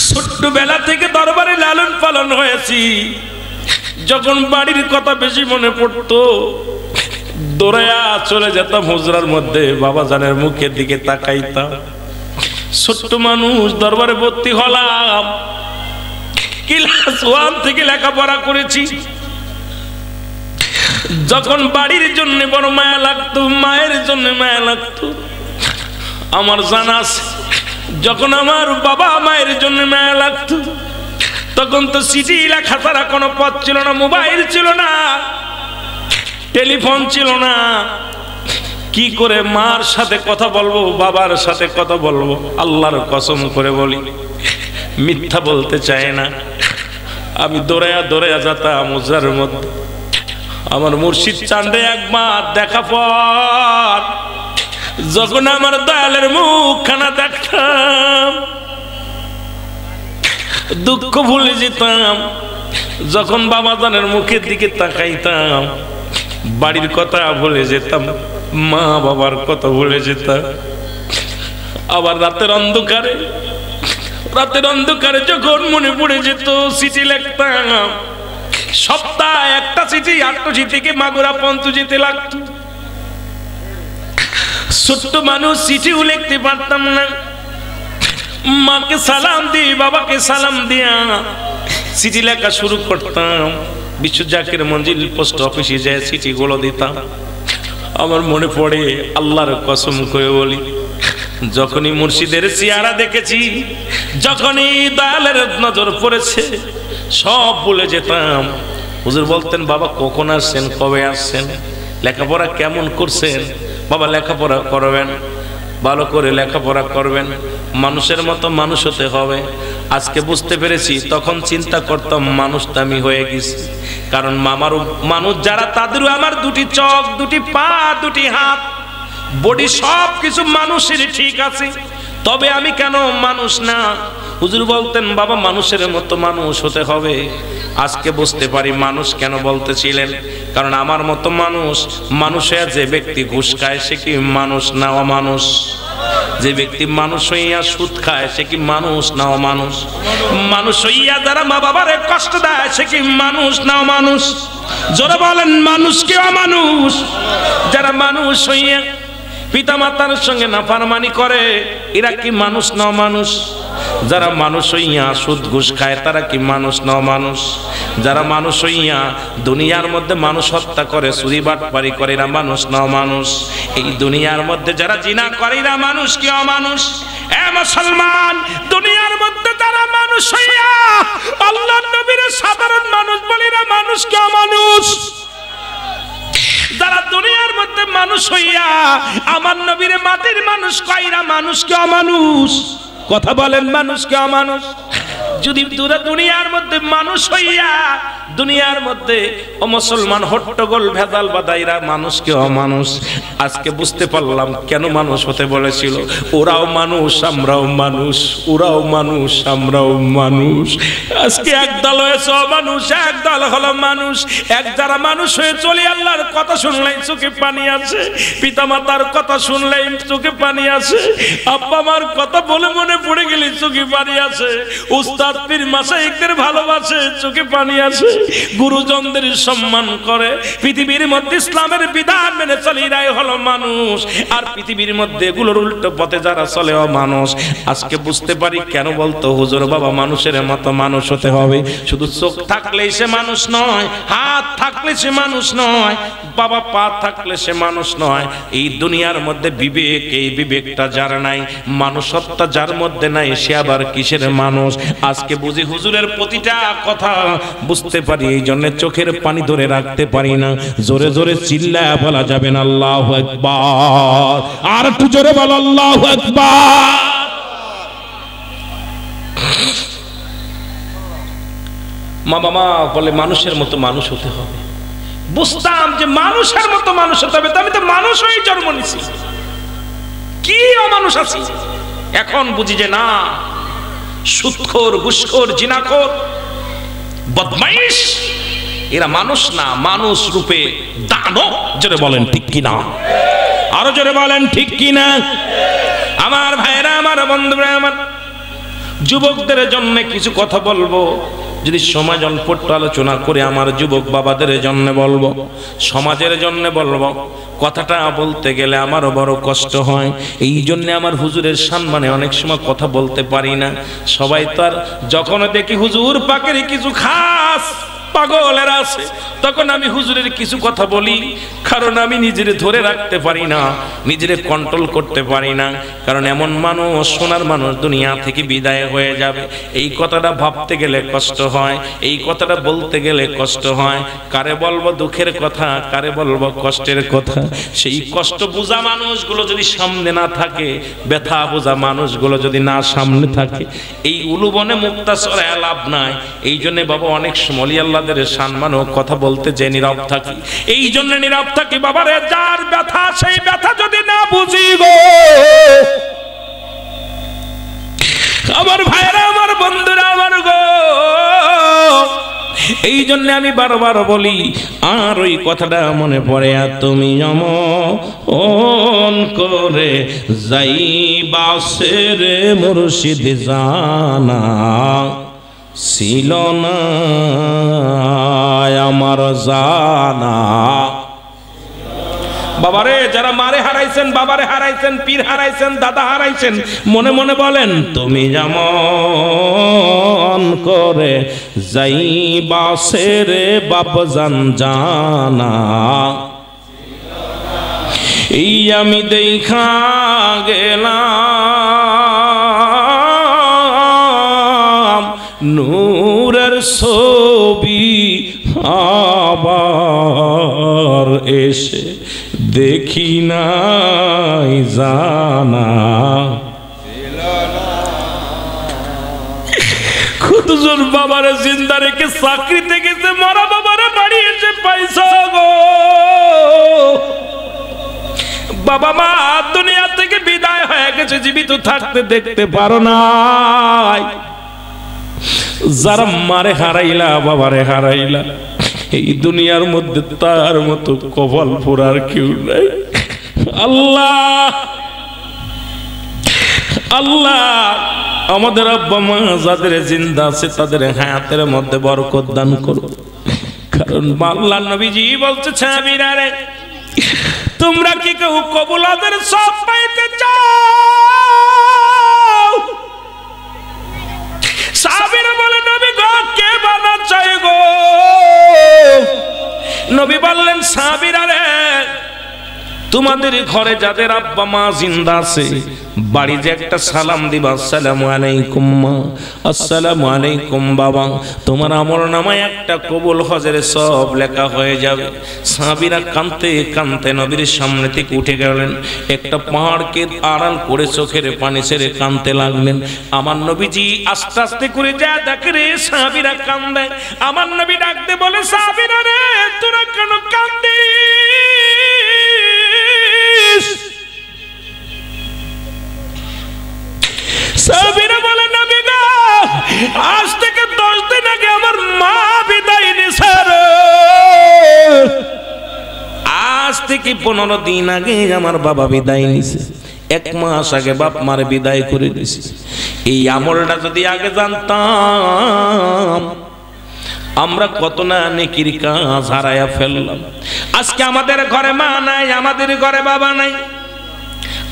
ছোট্টবেলা থেকে দরবারে লালন পালন হয়েছি, যখন বাড়ির কথা বেশি মনে পড়তো দৌড়াইয়া চলে যেতাম হুজরার মধ্যে, বাবা জানের মুখের দিকে তাকাইতাম। ছোট্ট মানুষ, দরবারে ভর্তি হলাম, ক্লাস 1 থেকে লেখাপড়া করেছি। যখন বাড়ির জন্য বড় মায়া লাগতো, মায়ের জন্য মায়া লাগতো, আমার জানা আছে। যখন আমার বাবা মায়ের জন্য মায়া লাগতো, তখন তো চিঠি লেখা ছাড়া কোনো পথ ছিল না, মোবাইল ছিল না, টেলিফোন ছিল না। কি করে মার সাথে কথা বলবো, বাবার সাথে কথা বলবো? আল্লাহর কসম করে বলি, মিথ্যা বলতে চাই না। আমি দৌড়াইয়া দৌড়াইয়া যেতাম উজরার মধ্যে। আমার মুর্শিদ চান্দে একবার দেখা পর যখন আমার দয়ালের মুখখানা দেখতাম, দুঃখ ভুলে যেতাম। যখন বাবাজানের মুখের দিকে তাকাইতাম, বাড়ির কথা ভুলে যেতাম, মা বাবার কথা ভুলে যেতাম। আবার রাতের অন্ধকারে যখন মনে পড়ে যেত, চিঠি লিখতাম। সপ্তাহে একটা চিঠি আটটি থেকে মাগুরা পর্যন্ত যেতে লাগতো। ছোট্ট মানুষ, চিঠিও লিখতে পারতাম না। মাকে সালাম দিয়ে, বাবাকে সালাম দিয়া চিঠি লেখা শুরু করতাম। বিশ্ব জাকির মঞ্জিল পোস্ট অফিসে যায় চিঠিগুলো দিতাম। আমার মনে পড়ে, আল্লাহর কসম করে বলি, যখনই মুর্শিদের চেহারা দেখেছি, যখনই দয়ালের নজর পড়েছে, সব ভুলে যেতাম। হুজুর বলতেন, বাবা কখন আসছেন, কবে আসছেন, লেখাপড়া কেমন করছেন? বাবা লেখাপড়া করবেন, ভালো করে লেখাপড়া করবেন, মানুষের মতো মানুষ হতে হবে। আজকে বুঝতে পেরেছি, তখন চিন্তা করতাম মানুষ তো আমি হয়ে গেছি। কারণ মামারও মানুষ যারা, তাদেরও আমার দুটি চোখ, দুটি পা, দুটি হাত, বডি সব কিছু মানুষের ঠিক আছে, তবে আমি কেন মানুষ না? হুজুর বলতেন, বাবা মানুষের মতো মানুষ হতে হবে। আজকে বুঝতে পারি মানুষ কেন বলতেছিলেন। কারণ আমার মতো মানুষ হয়ে যে ব্যক্তি ঘুষ খায়, সে কি মানুষ না অমানুষ? যে ব্যক্তি মানুষ হইয়া সুদ খায়, সে কি মানুষ না অমানুষ? মানুষ হইয়া যারা মা বাবারে কষ্ট দেয়, সে কি মানুষ না অমানুষ? জোরে বলেন, মানুষ কি অমানুষ? যারা মানুষ হইয়া পিতা মাতার সঙ্গে নাফরমানি করে, এরা কি মানুষ না অমানুষ? যারা মানুষ হইয়া সুদ ঘুষ খায়, তারা কি মানুষ না অমানুষ? যারা মানুষ হইয়া দুনিয়ার মধ্যে মানুষ হত্যা করে, চুরি বাটপারি করে, এরা মানুষ না অমানুষ? এই দুনিয়ার মধ্যে যারা জিনা করে, এরা মানুষ কি অমানুষ? এ মুসলমান, দুনিয়ার মধ্যে যারা মানুষ হইয়া আল্লাহর নবীর সাধারণ মানুষ বলে, এরা মানুষ কি অমানুষ? যারা দুনিয়ার মধ্যে মানুষ হইয়া আমার নবীর মাটির মানুষ কয়, এরা মানুষ কি অমানুষ? কথা বলেন, মানুষ কি অমানুষ? যদি দুনিয়ার মধ্যে মানুষ হইয়া দুনিয়ার মধ্যে ও মুসলমান হট্টগোল ভেজাল বাদাইরা মানুষ কি অমানুষ? আজকে বুঝতে পারলাম কেন মানুষ হতে বলেছিল। ওরাও মানুষ, আমরাও মানুষ, ওরাও মানুষ, আমরাও মানুষ। আজকে একদল হয়েছে অমানুষ, একদল হলো মানুষ। এক যারা মানুষ হয়ে চলে, আল্লাহর কথা শুনলেই চোখে পানি আসে, পিতা মাতার কথা শুনলেই চোখে পানি আসে, আব্বা মার কথা বলে মনে পড়ে গেলে চোখে পানি আসে, উস্তাদ পীর মাশায়েখদের ভালোবাসে, চোখে পানি আসে, গুরুজনদের সম্মান করে, পৃথিবীর মধ্যে ইসলামের বিধান মেনে চলে, এরাই হলো মানুষ। আর পৃথিবীর মধ্যে এগুলোর উল্টো পথে যারা চলে মানুষ। আজকে বুঝতে পারি কেন বলতো হুজুর বাবা মানুষের মতো মানুষ হতে হবে। শুধু চোখ থাকলেই সে মানুষ নয়, হাত থাকলে সে মানুষ নয়, বাবা পা থাকলে সে মানুষ নয়। এই দুনিয়ার মধ্যে বিবেক, এই বিবেকটা যার নাই, মানুষত্ব যার মধ্যে নাই, সে আবার কিসের মানুষ? আজকে বুঝি হুজুরের প্রতিটা কথা বুঝতে পারি, এই জন্য চোখের পানি ধরে রাখতে পারি না। জোরে জোরে চিল্লায়া বলা যাবে না আল্লাহু আকবার? আর একটু জোরে বল আল্লাহু আকবার। মা বাবা বলে মানুষের মতো মানুষ হতে হবে। বুঝতাম যে মানুষের মতো মানুষ হতে হবে, আমি তো মানুষ হয়ে জন্ম নিছি, কি অমানুষ আছি? এখন বুঝি যে না, সুদখোর, ঘুষখোর, জিনাখোর, বদমাইশ, এরা মানুষ না, মানুষ রূপে দানব। জোরে বলেন ঠিক কিনা? আরো জোরে বলেন ঠিক কিনা? আমার ভাইরা, আমার বন্ধুরা, আমার যুবকদের জন্য কিছু কথা বলবো। যদি সমাজ অল্প আলোচনা করে আমার যুবক বাবাদের জন্য বলবো, সমাজের জন্য বলবো। কথাটা বলতে গেলে আমারও বড় কষ্ট হয়, এই জন্য আমার হুজুরের সম্মানে অনেক সময় কথা বলতে পারি না। সবাই তো আর যখন দেখি হুজুর পাকের কিছু খাস পাগলেরা আছে। তখন আমি হুজুরের কিছু কথা বলি, কারণ আমি নিজেরে ধরে রাখতে পারি না, নিজেরে কন্ট্রোল করতে পারি না। কারণ এমন মানুষ, সোনার মানুষ দুনিয়া থেকে বিদায় হয়ে যাবে, এই কথাটা ভাবতে গেলে কষ্ট হয়, এই কথাটা বলতে গেলে কষ্ট হয়। কারে বলবো দুঃখের কথা, কারে বলবো কষ্টের কথা। সেই কষ্ট বোঝা মানুষগুলো যদি সামনে না থাকে, ব্যথা বোঝা মানুষগুলো যদি না সামনে থাকে, এই উলুবনে মুক্তাসরে লাভ নাই। এই জন্য বাবা অনেক সমলি আল্লাহদের সম্মানও কথা বলতে যে নীরব থাকি, এই জন্য নীরব থাকি বাবারে। যার ব্যথা সেই ব্যথা যদি না বুঝি গো আমার ভাইরা, আমার বন্ধুরা, আমার গো, এই জন্য আমি বারবার বলি, আর ওই কথাটা মনে পড়ে। আর তুমি অমন করে যাইবাসে রে মুর্শিদ জানা ছিল না আমার জানা। বাবারে, যারা মারে হারাইছেন, বাবারে হারাইছেন, পীর হারাইছেন, দাদা হারাইছেন, মনে মনে বলেন, তুমি যেমন করে যাইবাসে রে বাপজান জানা, এই আমি দেখা গেলাম নূরের ছবি, আবার এসে দেখি নাই জানা। খুদজুর বাবারে জিন্দা রেখে চাকরিতে গেছে, মরা বাবারে বাড়ি এসে পাইছো গো। বাবা মা দুনিয়া থেকে বিদায় হয়ে গেছে, জীবিত থাকতে দেখতে পারো নাই। যারা মারে হারাইলা, বাবারে হারাইলা, এই দুনিয়ার মধ্যে তার মতো কপাল পোড়ার কেউ নাই। আল্লাহ আল্লাহ আমাদের আব্বা মা যাদের জিন্দা আছে তাদের হায়াতের মধ্যে বরকত দান করো। কারণ আল্লাহর নবীজি বলছে, সাহাবীরা রে, তোমরা কি কেউ কবুলাদের সব পাইতে চাও? সাহাবীরা বলে, নবী গো, কে বানা চাই গো? নবী বললেন, সাহাবীরা রে, তোমাদের ঘরে যাদের আব্বা মা জিন্দা আছে, বাড়ি যে একটা সালাম দিবা, আসসালামু আলাইকুম মা, আসসালামু আলাইকুম বাবা, তোমার আমল নামায় একটা কবুল হজের সব লেখা হয়ে যাবে। সাহাবীরা কাঁদতে কাঁদতে নবীর সামনে থেকে উঠে গেলেন, একটা পাহাড়কে আড়াল করে চোখের পানি ছেড়ে কাঁদতে লাগলেন। আমার নবীজি আস্তে আস্তে করে যা দেখে রে সাহাবীরা কান্দে। আমার নবী ডাকতে বলে, সাহাবীরা রে, তোরা কেন কান্দিস? সাহাবীরা বলে, নবী গো, আজ থেকে 10 দিন আগে আমার মা বিদায় নিছে রে। আজ থেকে 15 দিন আগে আমার বাবা বিদায় নিছে। 1 মাস আগে বাপ মারে বিদায় করে দিছে। এই আমলটা যদি আগে জানতাম, আমরা কত না নেকির কাজ হারায়া ফেললাম। আজকে আমাদের ঘরে মা নাই, আমাদের ঘরে বাবা নাই,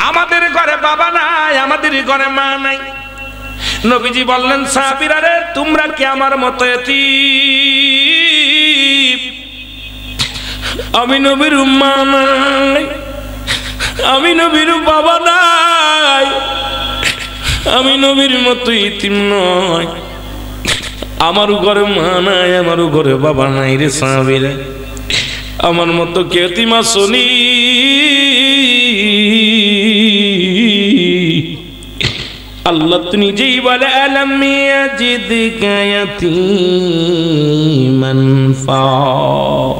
আমাদের ঘরে বাবা নাই, আমাদের ঘরে মা নাই। নবীজি বললেন, সাহাবীরা রে, তোমরা কি আমার মতো এতিম? আমি নবীর মা নাই, আমি নবীর বাবা নাই, আমি নবীর মতো এতিম নয়। আমার ঘরে মা নাই, আমার ঘরে বাবা নাই রে সাহাবীরা। আমার মতো কে এতিম আসনি? আল্লাহ তো নিজেই বলে, আলাম ইয়াজিদকা ইয়াতীমান ফাআ।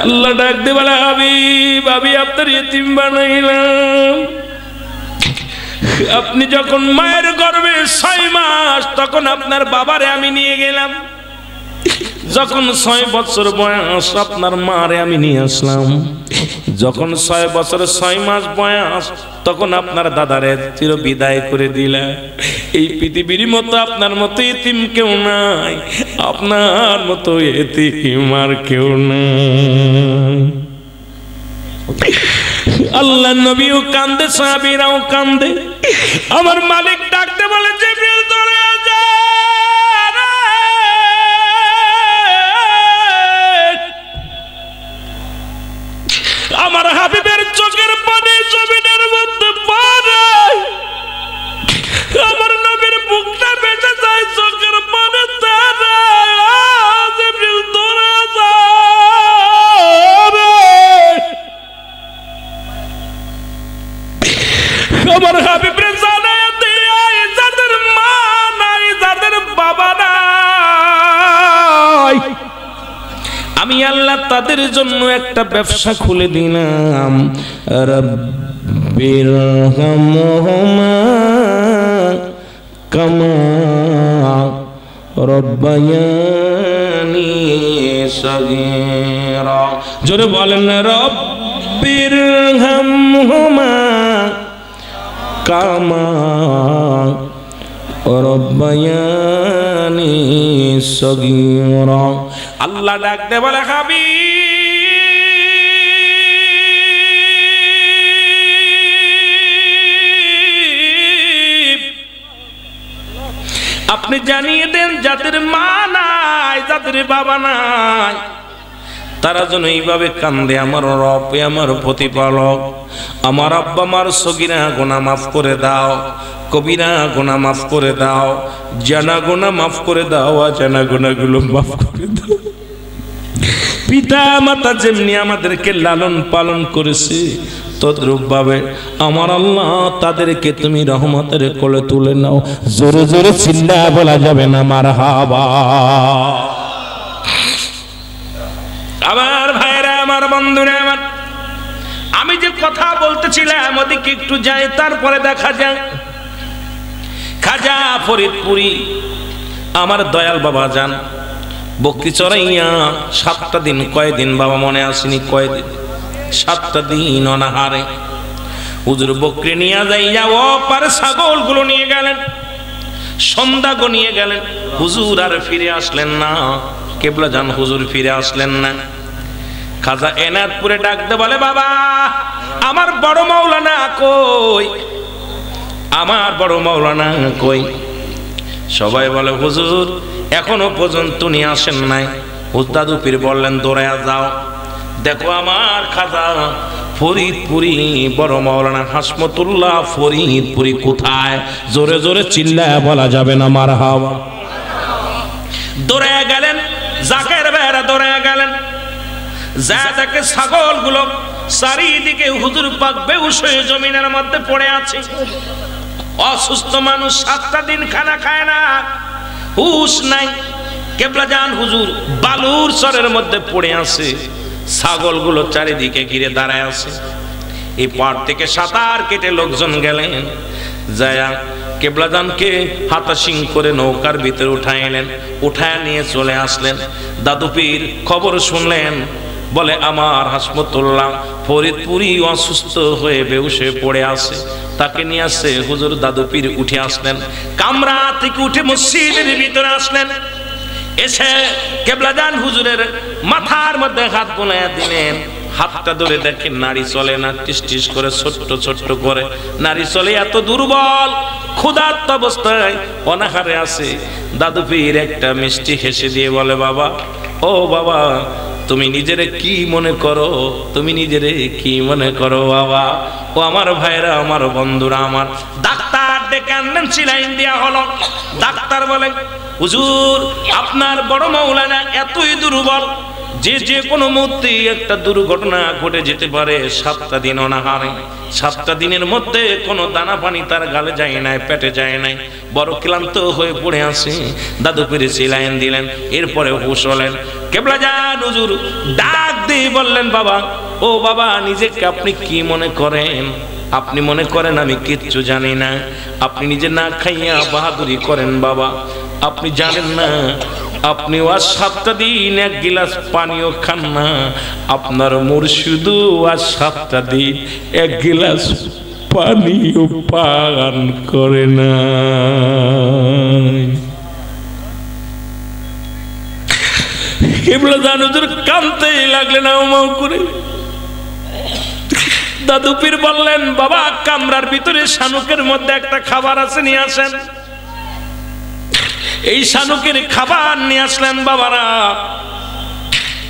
আল্লাহ ডাক দিয়ে বলে, হাবিব, আমি আপনার ইতিম বানাইলাম। আপনি যখন মায়ের গর্ভে 6 মাস, তখন আপনার বাবারে আমি নিয়ে গেলাম। যখন 6 বছর বয়স, আপনার মারে আমি নিয়ে আসলাম। যখন 6 বছর 6 মাস বয়স, তখন আপনার দাদারে চির বিদায় করে দিলা। এই পৃথিবীর মতো আপনার মতো এতিম কেউ নাই, আপনার মতো এতিম আর কেউ নাই। আল্লাহ নবীও কান্দে, সাহাবীরাও কান্দে। আমার মালিক ডাকতে বলে, জিবরিল ধরে যা, আল্লাহ তাদের জন্য একটা ব্যবসা খুলে দিলাম। রব্বিরহামহুমা কামা রব্বায়ানি সগীরা। জোরে বলেন রব্বিরহামহুমা কামা রব্বায়ানি সগীরা। আল্লাহ ডাকতে বলে হাবিব আপনি জানিয়ে দেন যাদের মা নাই, যাদের বাবা নাই, তারা যেন এইভাবে কান্দে, আমার রব, আমার প্রতিপালক, আমার আব্বা মার সগীরা গুনাহ মাফ করে দাও, কবিরা গুনাহ মাফ করে দাও, জানা গুনাহ মাফ করে দাও, অজানা গুনাহগুলো মাফ করে দাও। পিতা মাতা যেমনি আমাদেরকে লালন পালন করেছে, তদ্রূপ ভাবে আমার আল্লাহ তাদেরকে তুমি রহমতের কোলে তুলে নাও। জোরে জোরে চিল্লায়া বলা যাবে না মারহাবা। আমার ভাইরা, আমার বন্ধুরা, আমার আমি যে কথা বলতেছিলাম ওদিকে একটু যাই, তারপরে দেখা যায় খাজা ফরিদপুরি আমার দয়াল বাবা যান বকরি চড়াইয়া 7টা দিন, কয়দিন বাবা মনে আসেনি, কয়দিন, 7টা দিন অনাহারে হুজুর বকরি নিয়ে যাইয়া ও পারে ছাগলগুলো নিয়ে গেলেন, সন্ধ্যা গনিয়ে গেলেন, হুজুর আর ফিরে আসলেন না। কেবলা যান হুজুর ফিরে আসলেন না। খাজা এনায়তপুরে ডাকতে বলে বাবা আমার বড় মাওলানা কই, আমার বড় মাওলানা কই? সবাই বলে হুজুর এখনো পর্যন্ত নিয়ে আসেন নাই। দাদু পীর বললেন দৌড়ায়া যাও, দেখো আমার খাজা ফরিদপুরি বড় মাওলানা হাসমতুল্লাহ ফরিদপুরি কোথায়। জোরে জোরে চিল্লায়া বলা যাবে না মারহাবা। দৌড়ায়া গেলেন, জাকের বেড়া দৌড়ায়া গেলেন, যা দেখে ছাগলগুলো চারিদিকে হুজুর পাক বেহুশ হয়ে জমিনের মধ্যে পড়ে আছে। অসুস্থ মানুষ 7টা দিন খানা খায় না, হুশ নাই। কেবলা যান হুজুর বালুর চরের মধ্যে পড়ে আছে, ছাগলগুলো চারিদিকে ঘিরে দাঁড়ায় আছে। এই পাড় থেকে সাঁতার কেটে লোকজন গেলেন, যায়া কেবলা জানকে হাতাশিং করে নৌকার ভিতরে উঠায় এলেন, উঠায় নিয়ে চলে আসলেন। দাদু পীর খবর শুনলেন, বলে আমার হাসমতুল্লাহ ফরিদপুরি অসুস্থ হয়ে বেহুশে পড়ে আছে, তাকে নিয়ে আসছে হুজুর। দাদু পীর উঠে আসলেন, কামরা থেকে উঠে মসজিদের ভিতরে আসলেন, এসে কেবলা জান হুজুরের মাথার মধ্যে হাত বোলাইয়া দিলেন। হাতটা ধরে দেখেন নারী চলে না, টিস টিস করে ছোট্ট ছোট্ট করে নারী চলে, এত দুর্বল ক্ষুধার্ত অবস্থায় অনাহারে আছে। দাদু পীর একটা মিষ্টি হেসে দিয়ে বলে বাবা, ও বাবা তুমি নিজেরে কি মনে করো, তুমি নিজেরে কি মনে করো বাবা? ও আমার ভাইরা, আমার বন্ধুরা, আমার ডাক্তার ডেকে আনলেন, সিলাইন দেয়া হলো। ডাক্তার বলে হুজুর আপনার বড় মাওলানা এতই দুর্বল যে যে কোনো মুহূর্তে একটা দুর্ঘটনা ঘটে যেতে পারে। 7টা দিন অনাহারে, 7টা দিনের মধ্যে কোনো দানা পানি তার গালে যায় নাই, পেটে যায় নাই, বড় ক্লান্ত হয়ে পড়ে আছে। দাদু পীর সিলাইন দিলেন, এরপরে হুঁশ হলেন। কেবলা যান হুজুর ডাক দিয়ে বললেন বাবা, ও বাবা নিজেকে আপনি কি মনে করেন? আপনি মনে করেন আমি কিচ্ছু জানি না, আপনি নিজে না খাইয়া বাহাদুরি করেন বাবা। আপনি জানেন না আপনি আজ 7টা দিন 1 গিলাস পানিও খান না, আপনার মুর্শিদু আজ 7টা দিন 1 গিলাস পানিও পান করে না। কেবলা জানো তোর কাঁদতেই লাগলেন মাও করে। দাদু পীর বললেন বাবা কামরার ভিতরে শানুকের মধ্যে একটা খাবার আছে, নিয়ে আসেন। এই শানুকের খাবার নিয়ে আসলেন বাবারা।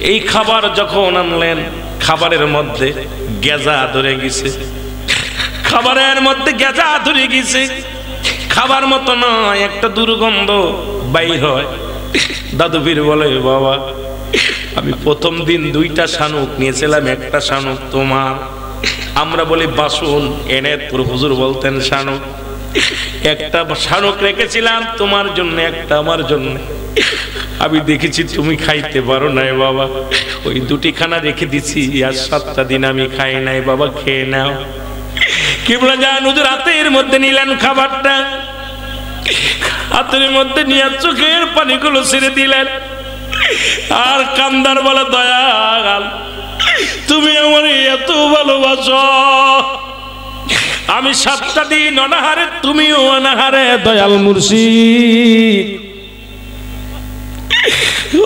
এই খাবার যখন আনলেন, খাবারের মধ্যে গেজা ধরে গেছে, খাবারের মধ্যে গেজা ধরে গেছে। খাবার মতো নয়, একটা দুর্গন্ধ বাইর হয়। দাদু পীর বলে বাবা আমি প্রথম দিন 2টা শানুক নিয়েছিলাম, একটা শানুক তোমার। আমরা বলি বাসন, এনায়েতপুর হুজুর বলতেন শানুক। একটা শানক রেখেছিলাম তোমার জন্য, একটা আমার জন্য। আমি দেখেছি তুমি খাইতে পারো নাই বাবা, ওই দুটি খানা রেখে দিছি, আর 7টা দিন আমি খাই নাই বাবা, খেয়ে নাও। কিবলা জান হুজুর হাতের মধ্যে নিলেন খাবারটা, হাতের মধ্যে নিয়ে চোখের পানিগুলো ছেড়ে দিলেন, আর কান্দার বলে দয়াল তুমি আমার এত ভালোবাসো, আমি 7টা দিন অনাহারে, তুমিও অনাহারে দয়াল মুর্শিদ,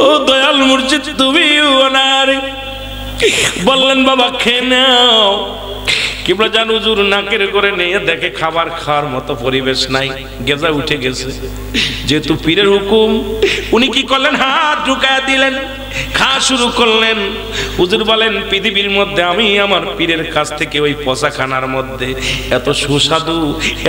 ও দয়াল মুর্শিদ তুমিও অনাহারে। বললেন বাবা খেয়ে নাও। কিবলা জান হুজুর নাকের করে নিয়ে দেখে খাবার খাওয়ার মতো পরিবেশ নাই, গেজা উঠে গেছে। যেহেতু পীরের হুকুম, উনি কি করলেন, হাত ঢুকায় দিলেন, খাওয়া শুরু করলেন। হুজুর বলেন পৃথিবীর মধ্যে আমি আমার পীরের কাছ থেকে ওই পচাখানার মধ্যে এত সুস্বাদু,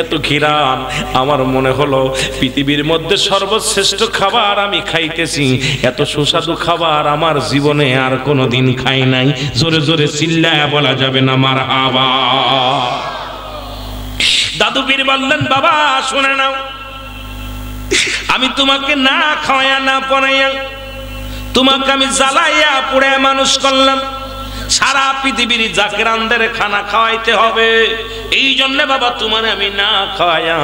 এত ঘিরান, আমার মনে হলো পৃথিবীর মধ্যে সর্বশ্রেষ্ঠ খাবার আমি খাইতেছি, এত সুস্বাদু খাবার আমার জীবনে আর কোনোদিন খাই নাই। জোরে জোরে চিল্লায় বলা যাবে না মারহাবা। দাদু পীর বললেন বাবা শুনে নাও, আমি তোমাকে না খাওয়াইয়া না পড়াইয়া, তোমাকে আমি জ্বালাইয়া পুড়ে মানুষ করলাম, সারা পৃথিবীর জাকেরানদের খানা খাওয়াইতে হবে, এই জন্য বাবা তোমার আমি না খাওয়াইয়া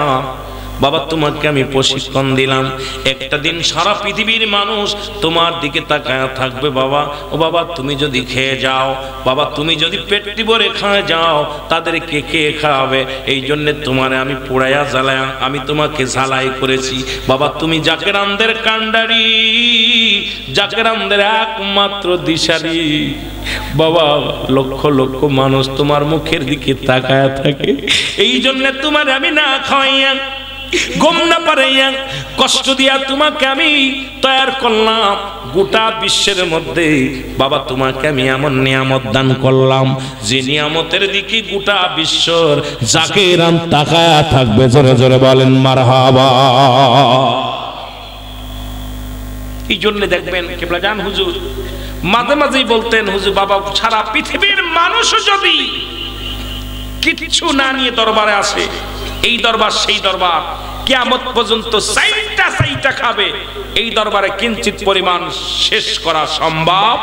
বাবা তোমাকে আমি প্রশিক্ষণ দিলাম, একটা দিন সারা পৃথিবীর মানুষ তোমার দিকে তাকায় থাকবে বাবা। ও বাবা তুমি যদি খেয়ে যাও, বাবা তুমি যদি পেটটি ভরে খায় যাও, তাদেরকে কে খাওয়াবে? এই জন্য তোমারে আমি পোড়াইয়া জ্বালায়া আমি তোমাকে ঝালাই করেছি বাবা। তুমি জাকেরানদের কান্ডারি, জাকেরানদের একমাত্র দিশারি বাবা। লক্ষ লক্ষ মানুষ তোমার মুখের দিকে তাকায় থাকে, এই জন্য তোমার আমি না খাওয়াইয়া, গম না পারাইয়া, কষ্ট দিয়া তোমাকে আমি তৈয়ার করলাম। গোটা বিশ্বের মধ্যে বাবা তোমাকে আমি এমন নিয়ামত দান করলাম, যে নিয়ামতের দিকে গোটা বিশ্বর জাকেরান তাকায়া থাকবে। জোরে জোরে বলেন মারহাবা। এই জন্য দেখবেন কিবলা জান হুজুর মাঝে মাঝেই বলতেন, হুজুর বাবা সারা পৃথিবীর মানুষ যদি কিছু না নিয়ে দরবারে আসে, এই দরবার সেই দরবার, কিয়ামত পর্যন্ত চাইটা খাবে, এই দরবারে কিঞ্চিত পরিমাণ শেষ করা সম্ভব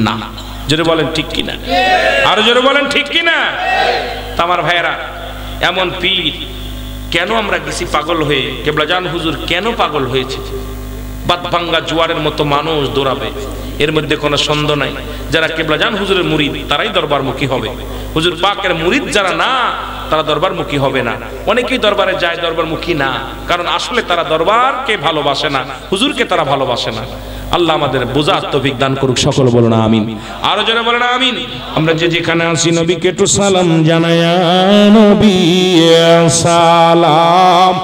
না। জোরে বলেন ঠিক কিনা, আরো জোরে বলেন ঠিক কিনা। আমার ভাইয়েরা, এমন পীর কেন আমরা গেছি পাগল হয়ে? কিবলা জান হুজুর কেন পাগল হয়েছে? বাদভাঙ্গা জোয়ারের মতো মানুষ দৌড়াবে, এর মধ্যে কোনো সন্দেহ নাই। যারা কিবলা জান হুজুরের মুরিদ তারাই দরবারমুখী হবে, হুজুর পাকের মুরিদ যারা না তারা দরবারমুখী হবে না। অনেকেই দরবারে যায় দরবারমুখী না, কারণ আসলে তারা দরবারকে ভালোবাসে না, হুজুরকে তারা ভালোবাসে না। আল্লাহ আমাদের বোঝার তৌফিক দান করুক, সকল বলুন আমিন। আরো যারা বলেন আমিন। আমরা যে যেখানে আছি নবীকে একটু সালাম জানায়া, নবী সালাম।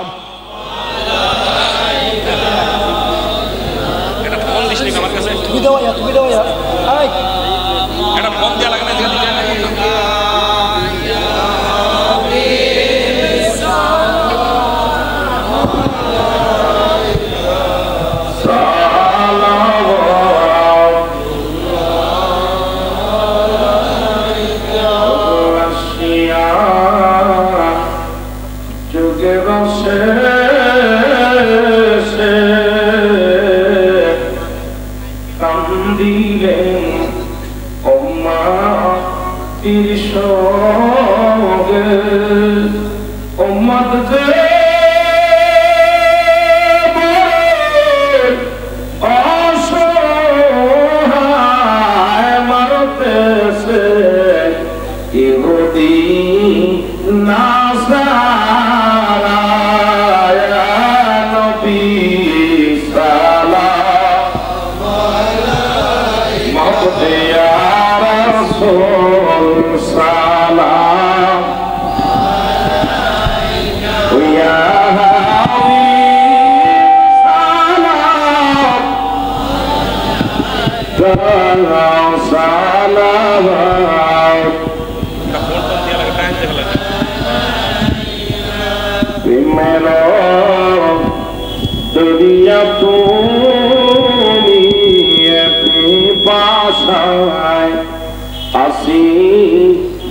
আসি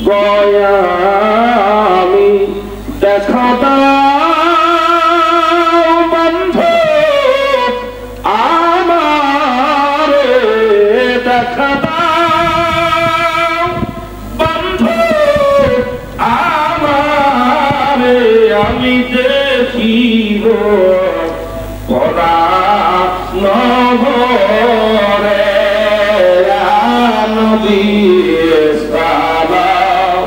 গয়ামি দেখা দেখিব পরাণ ভরে নবী সালাম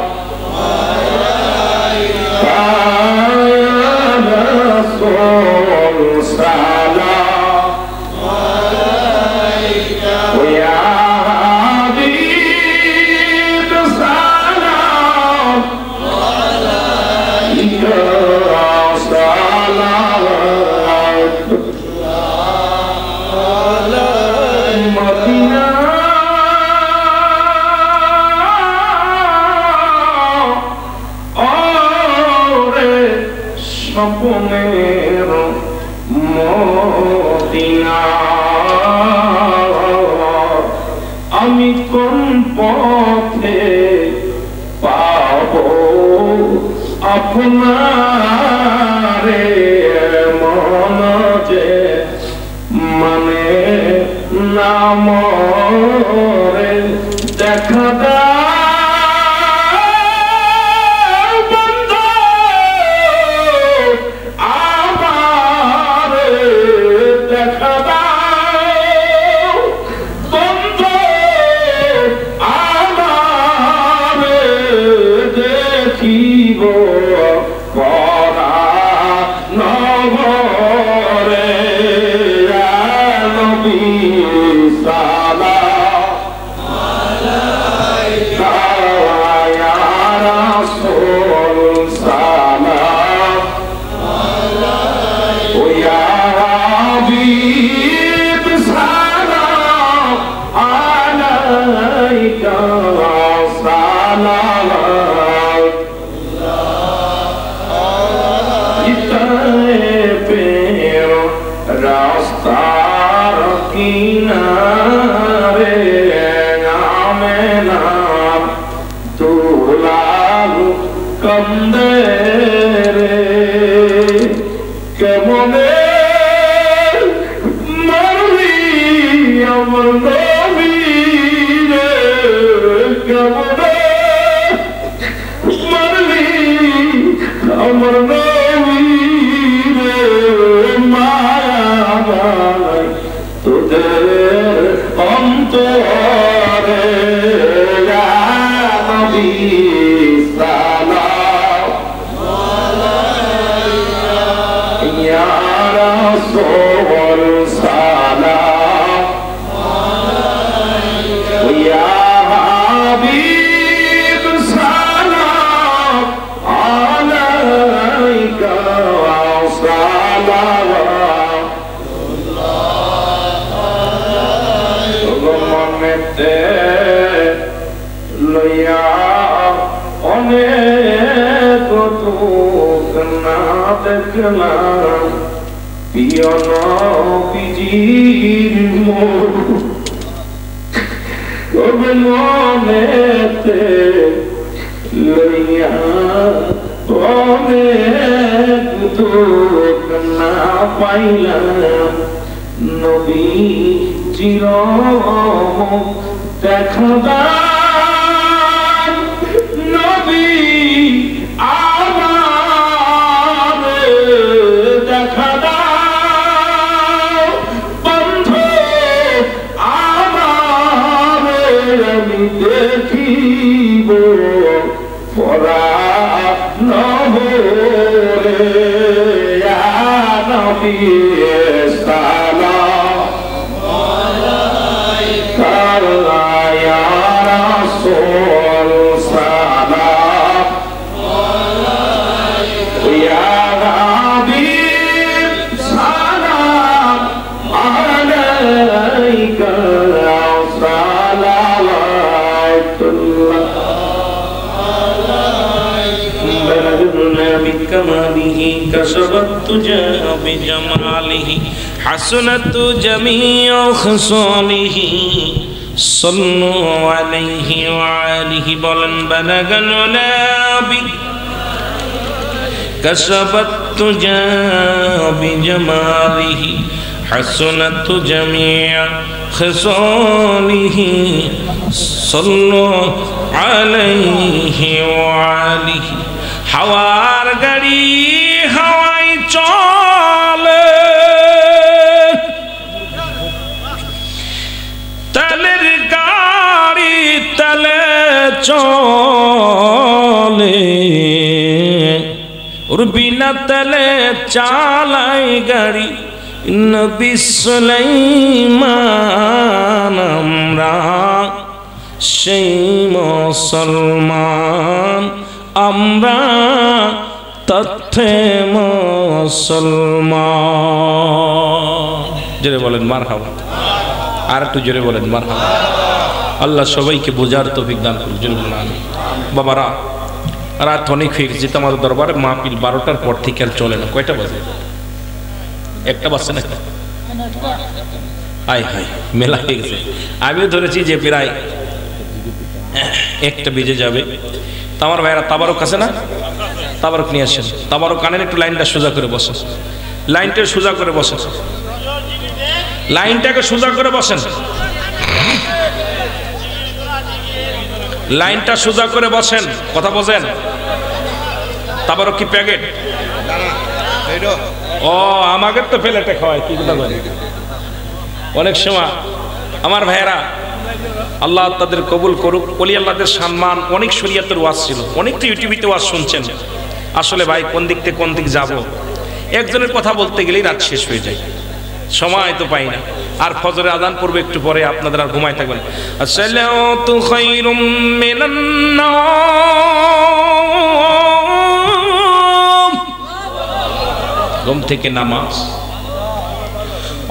রাসূল সালাম ইয়া হাবিব সালাম আলাইকা সালাম মদিনা ওরে স্বপ্নের মদিনা আমি কোন পথে পাবো আপনারে মন যে মানে নাম রে দেখা দাও বন্ধু আমার দেখা দাও বন্ধু আমার দেখিব পরাণ ভরে নবী সালাম আলাইকা ইয়া রাসূল সালাম আলাইকা ইয়া হাবিব সালাম আলাইকা সালাম রাস্তার কিনারে নামে নাম দুলাল কান্দে রে কেমনে মারলি আমার নবী রে কেমনে মারলি আমার নবী রে মায়াবাই তোদের অন্তরে নবী সালাম আলাইকা ইয়া রাসূল সালাম আলাইকা ইয়া হাবিব সালাম আলাইকা সালাম মনেতে লইয়া অনেক দুঃখ না দেখলাম প্রিয় নবীজির মুখ মনেতে লইয়া অনেক দুঃখ না পাইলাম নবী চিরমুখ দেখা দাও নবী আমার দেখা দাও বন্ধু আমার আমি দেখিব পরাণ ভরে নবী সালাম আলাইকা ইয়া রাসূল সালাম আলাইকা ইয়া হাবিব সালাম আলাইকা بكماله كسب التجى بجماله حسنت جميع خصاله صلوا عليه وآله بلن بلغ العلا كسب التجى بجماله حسنت جميع خصاله صلوا عليه وآله হাওয়ার গাড়ি হাওয়ায় চল চলে ওর বিনা তেলে চালাই গাড়ি নবী সুলাইমান আমরা সেই মুসলমান আমরা তথ্যে মুসলমান। জোরে বলেন মারহাবা, আর একটু জোরে বলেন মারহাবা। আল্লাহ সবাইকে বোঝার তৌফিক দান করুন। জোরে বলেন আমিন। বাবারা রাত অনেক হয়ে গেছে, আমার দরবারে মাহফিল 12টার পর থেকে আর চলে না। কয়টা বাজে? 1টা বাজছে না? আয় হায় মেলা হয়ে গেছে। আমিও ধরেছি যে প্রায় 1টা বেজে যাবে। তা আমার ভাইরা তাবারক আছে না? তাবারক নিয়ে আসেন। তাবারক আনেন, একটু লাইনটা সোজা করে বসেন। লাইনটা সোজা করে বসেন, লাইনটাকে সোজা করে বসেন, লাইনটা সোজা করে বসেন। কথা বলেন। তাবারক কি প্যাকেট? ও আমাকে তো প্লেটে খাওয়ায়, কি কথা বলেন? অনেক সময় আমার ভাইয়েরা আল্লাহ তাদের কবুল করুক, ওলি আল্লাহদের সম্মান। অনেক শরীয়তের ওয়াজ ছিল, অনেক তো ইউটিউবিতে ওয়াজ শুনছেন। আসলে ভাই কোন দিক থেকে কোন দিক যাব, একজনের কথা বলতে গেলেই রাত শেষ হয়ে যায়, সময় তো পাই না। আর ফজরের আজান পড়বে একটু পরে, আপনাদের আর ঘুমায় থাকবেন। আসসালাতু খায়রুম মিনান নাওম, ঘুম থেকে নামাজ।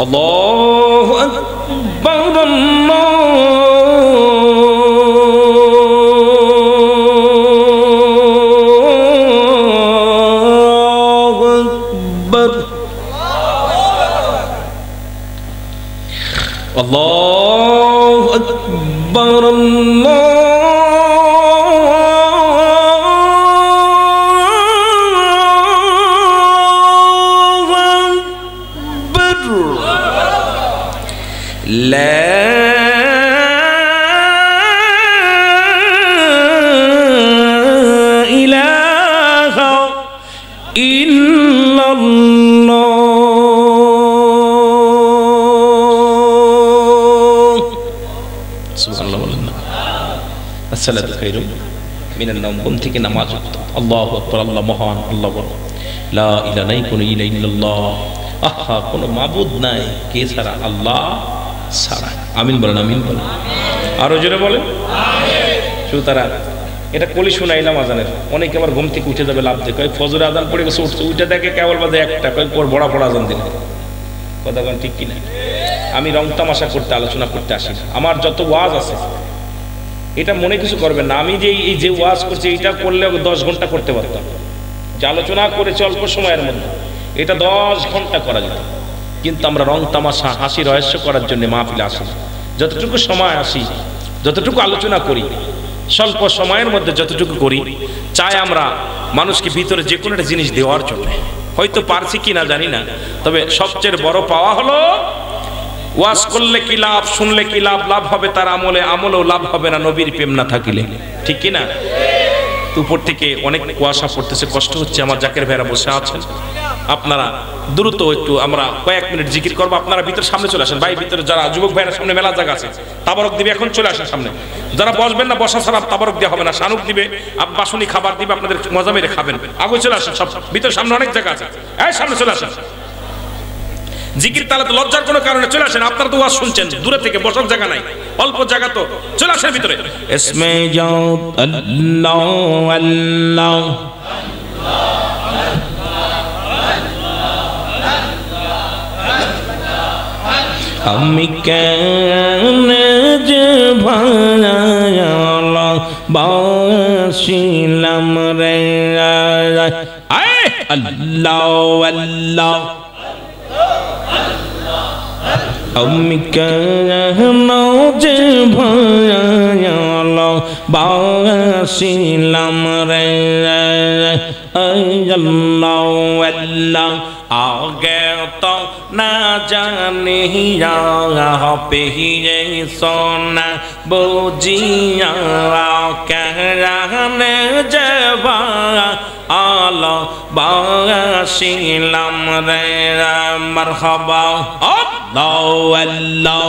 আল্লাহু আকবার, আল্লাহু আকবার, আল্লাহু আকবার, আল্লাহু আকবার। লা ইলাহা ইল্লাল্লাহ। সুবহানাল্লাহ বলেন না? আসসালাতু খায়রুম মিনান নাওম, ঘুম থেকে নামাজ উঠত। আল্লাহু আকবার, আল্লাহ মহান, আল্লাহ বড়। লা ইলাহা নাই, কোনো ইলাহা ইল্লাল্লাহ, আহা কোনো মাবুদ নাই কে ছাড়া, আল্লাহ ছাড়া। আমিন বলেন, আমিন বলেন, আরো জোরে বলেন আমিন। সুতরাং এটা কলি শুনাইলাম আজানের। অনেকে আবার ঘুম থেকে উঠে যাবে লাভ দেখে, ফজর আজান পড়ে গেছে, উঠছে, উঠে দেখে কেবল বাজে 1টা, পর বড় বড় আজান দিলে। কথা বলেন ঠিক কিনা? আমি রং তামাশা করতে, আলোচনা করতে আসি না। আমার যত ওয়াজ আছে এটা মনে কিছু করবেন না। আমি যে এই যে ওয়াজ করছি এটা করলে 10 ঘন্টা করতে পারতাম, যে আলোচনা করেছি অল্প সময়ের মধ্যে, এটা 10 ঘন্টা করা যেত। কিন্তু আমরা রং তামাশা, হাসি রহস্য করার জন্য মাহফিলে আসি। যতটুকু সময় আসি, যতটুকু আলোচনা করি, স্বল্প সময়ের মধ্যে যতটুকু করি, চাই আমরা মানুষকে ভিতরে যে কোনো একটা জিনিস দেওয়ার জন্য। হয়তো পারছি কি না জানি না, তবে সবচেয়ে বড় পাওয়া হলো ওয়াজ করলে কি লাভ, শুনলে কি লাভ, লাভ হবে তার আমলে, আমলেও লাভ হবে না নবীর প্রেম না থাকিলে। ঠিক কিনা? উপর থেকে অনেক কুয়াশা পড়তেছে, কষ্ট হচ্ছে। আমার জাকের ভাইরা বসে আছেন, আপনারা দ্রুত একটু আমরা কয়েক মিনিট জিকির করবো। আপনারা ভিতরে সামনে চলে আসেন। ভাই ভিতরে যারা যুবক ভাইরা সামনে মেলা জায়গা আছে, তাবারক দিবে, এখন চলে আসেন সামনে। যারা বসবেন না, বসা ছাড়া তাবারক দেওয়া হবে না। শানুক দিবে, বাসনি খাবার দিবে, আপনাদের মজা মেরে খাবেন। আগে চলে আসেন সব, ভিতরে সামনে অনেক জায়গা আছে, এই সামনে চলে আসেন। জিকির তালাতে লজ্জার কোনো কারণে চলে আসেন। আপনারা তো ওয়াজ শুনছেন, দূরে থেকে বসার জায়গা নাই, অল্প জায়গা, তো চলে আসেন ভিতরে। ইসমে জাত আল্লাহ আল্লাহ, আমি কেন যে ভালো বাসিলাম রে, আল্লাহ আল্লাহ, আমি কেন যে ভালো বাসিলাম রে, আল্লাহ আল্লাহ। আগে তো না জানিয়া পেয়ে সোনা বুঝিয়া কেরানে যাবা আলো বাসিলাম রে, মারহাবা আল্লাহ আল্লাহ।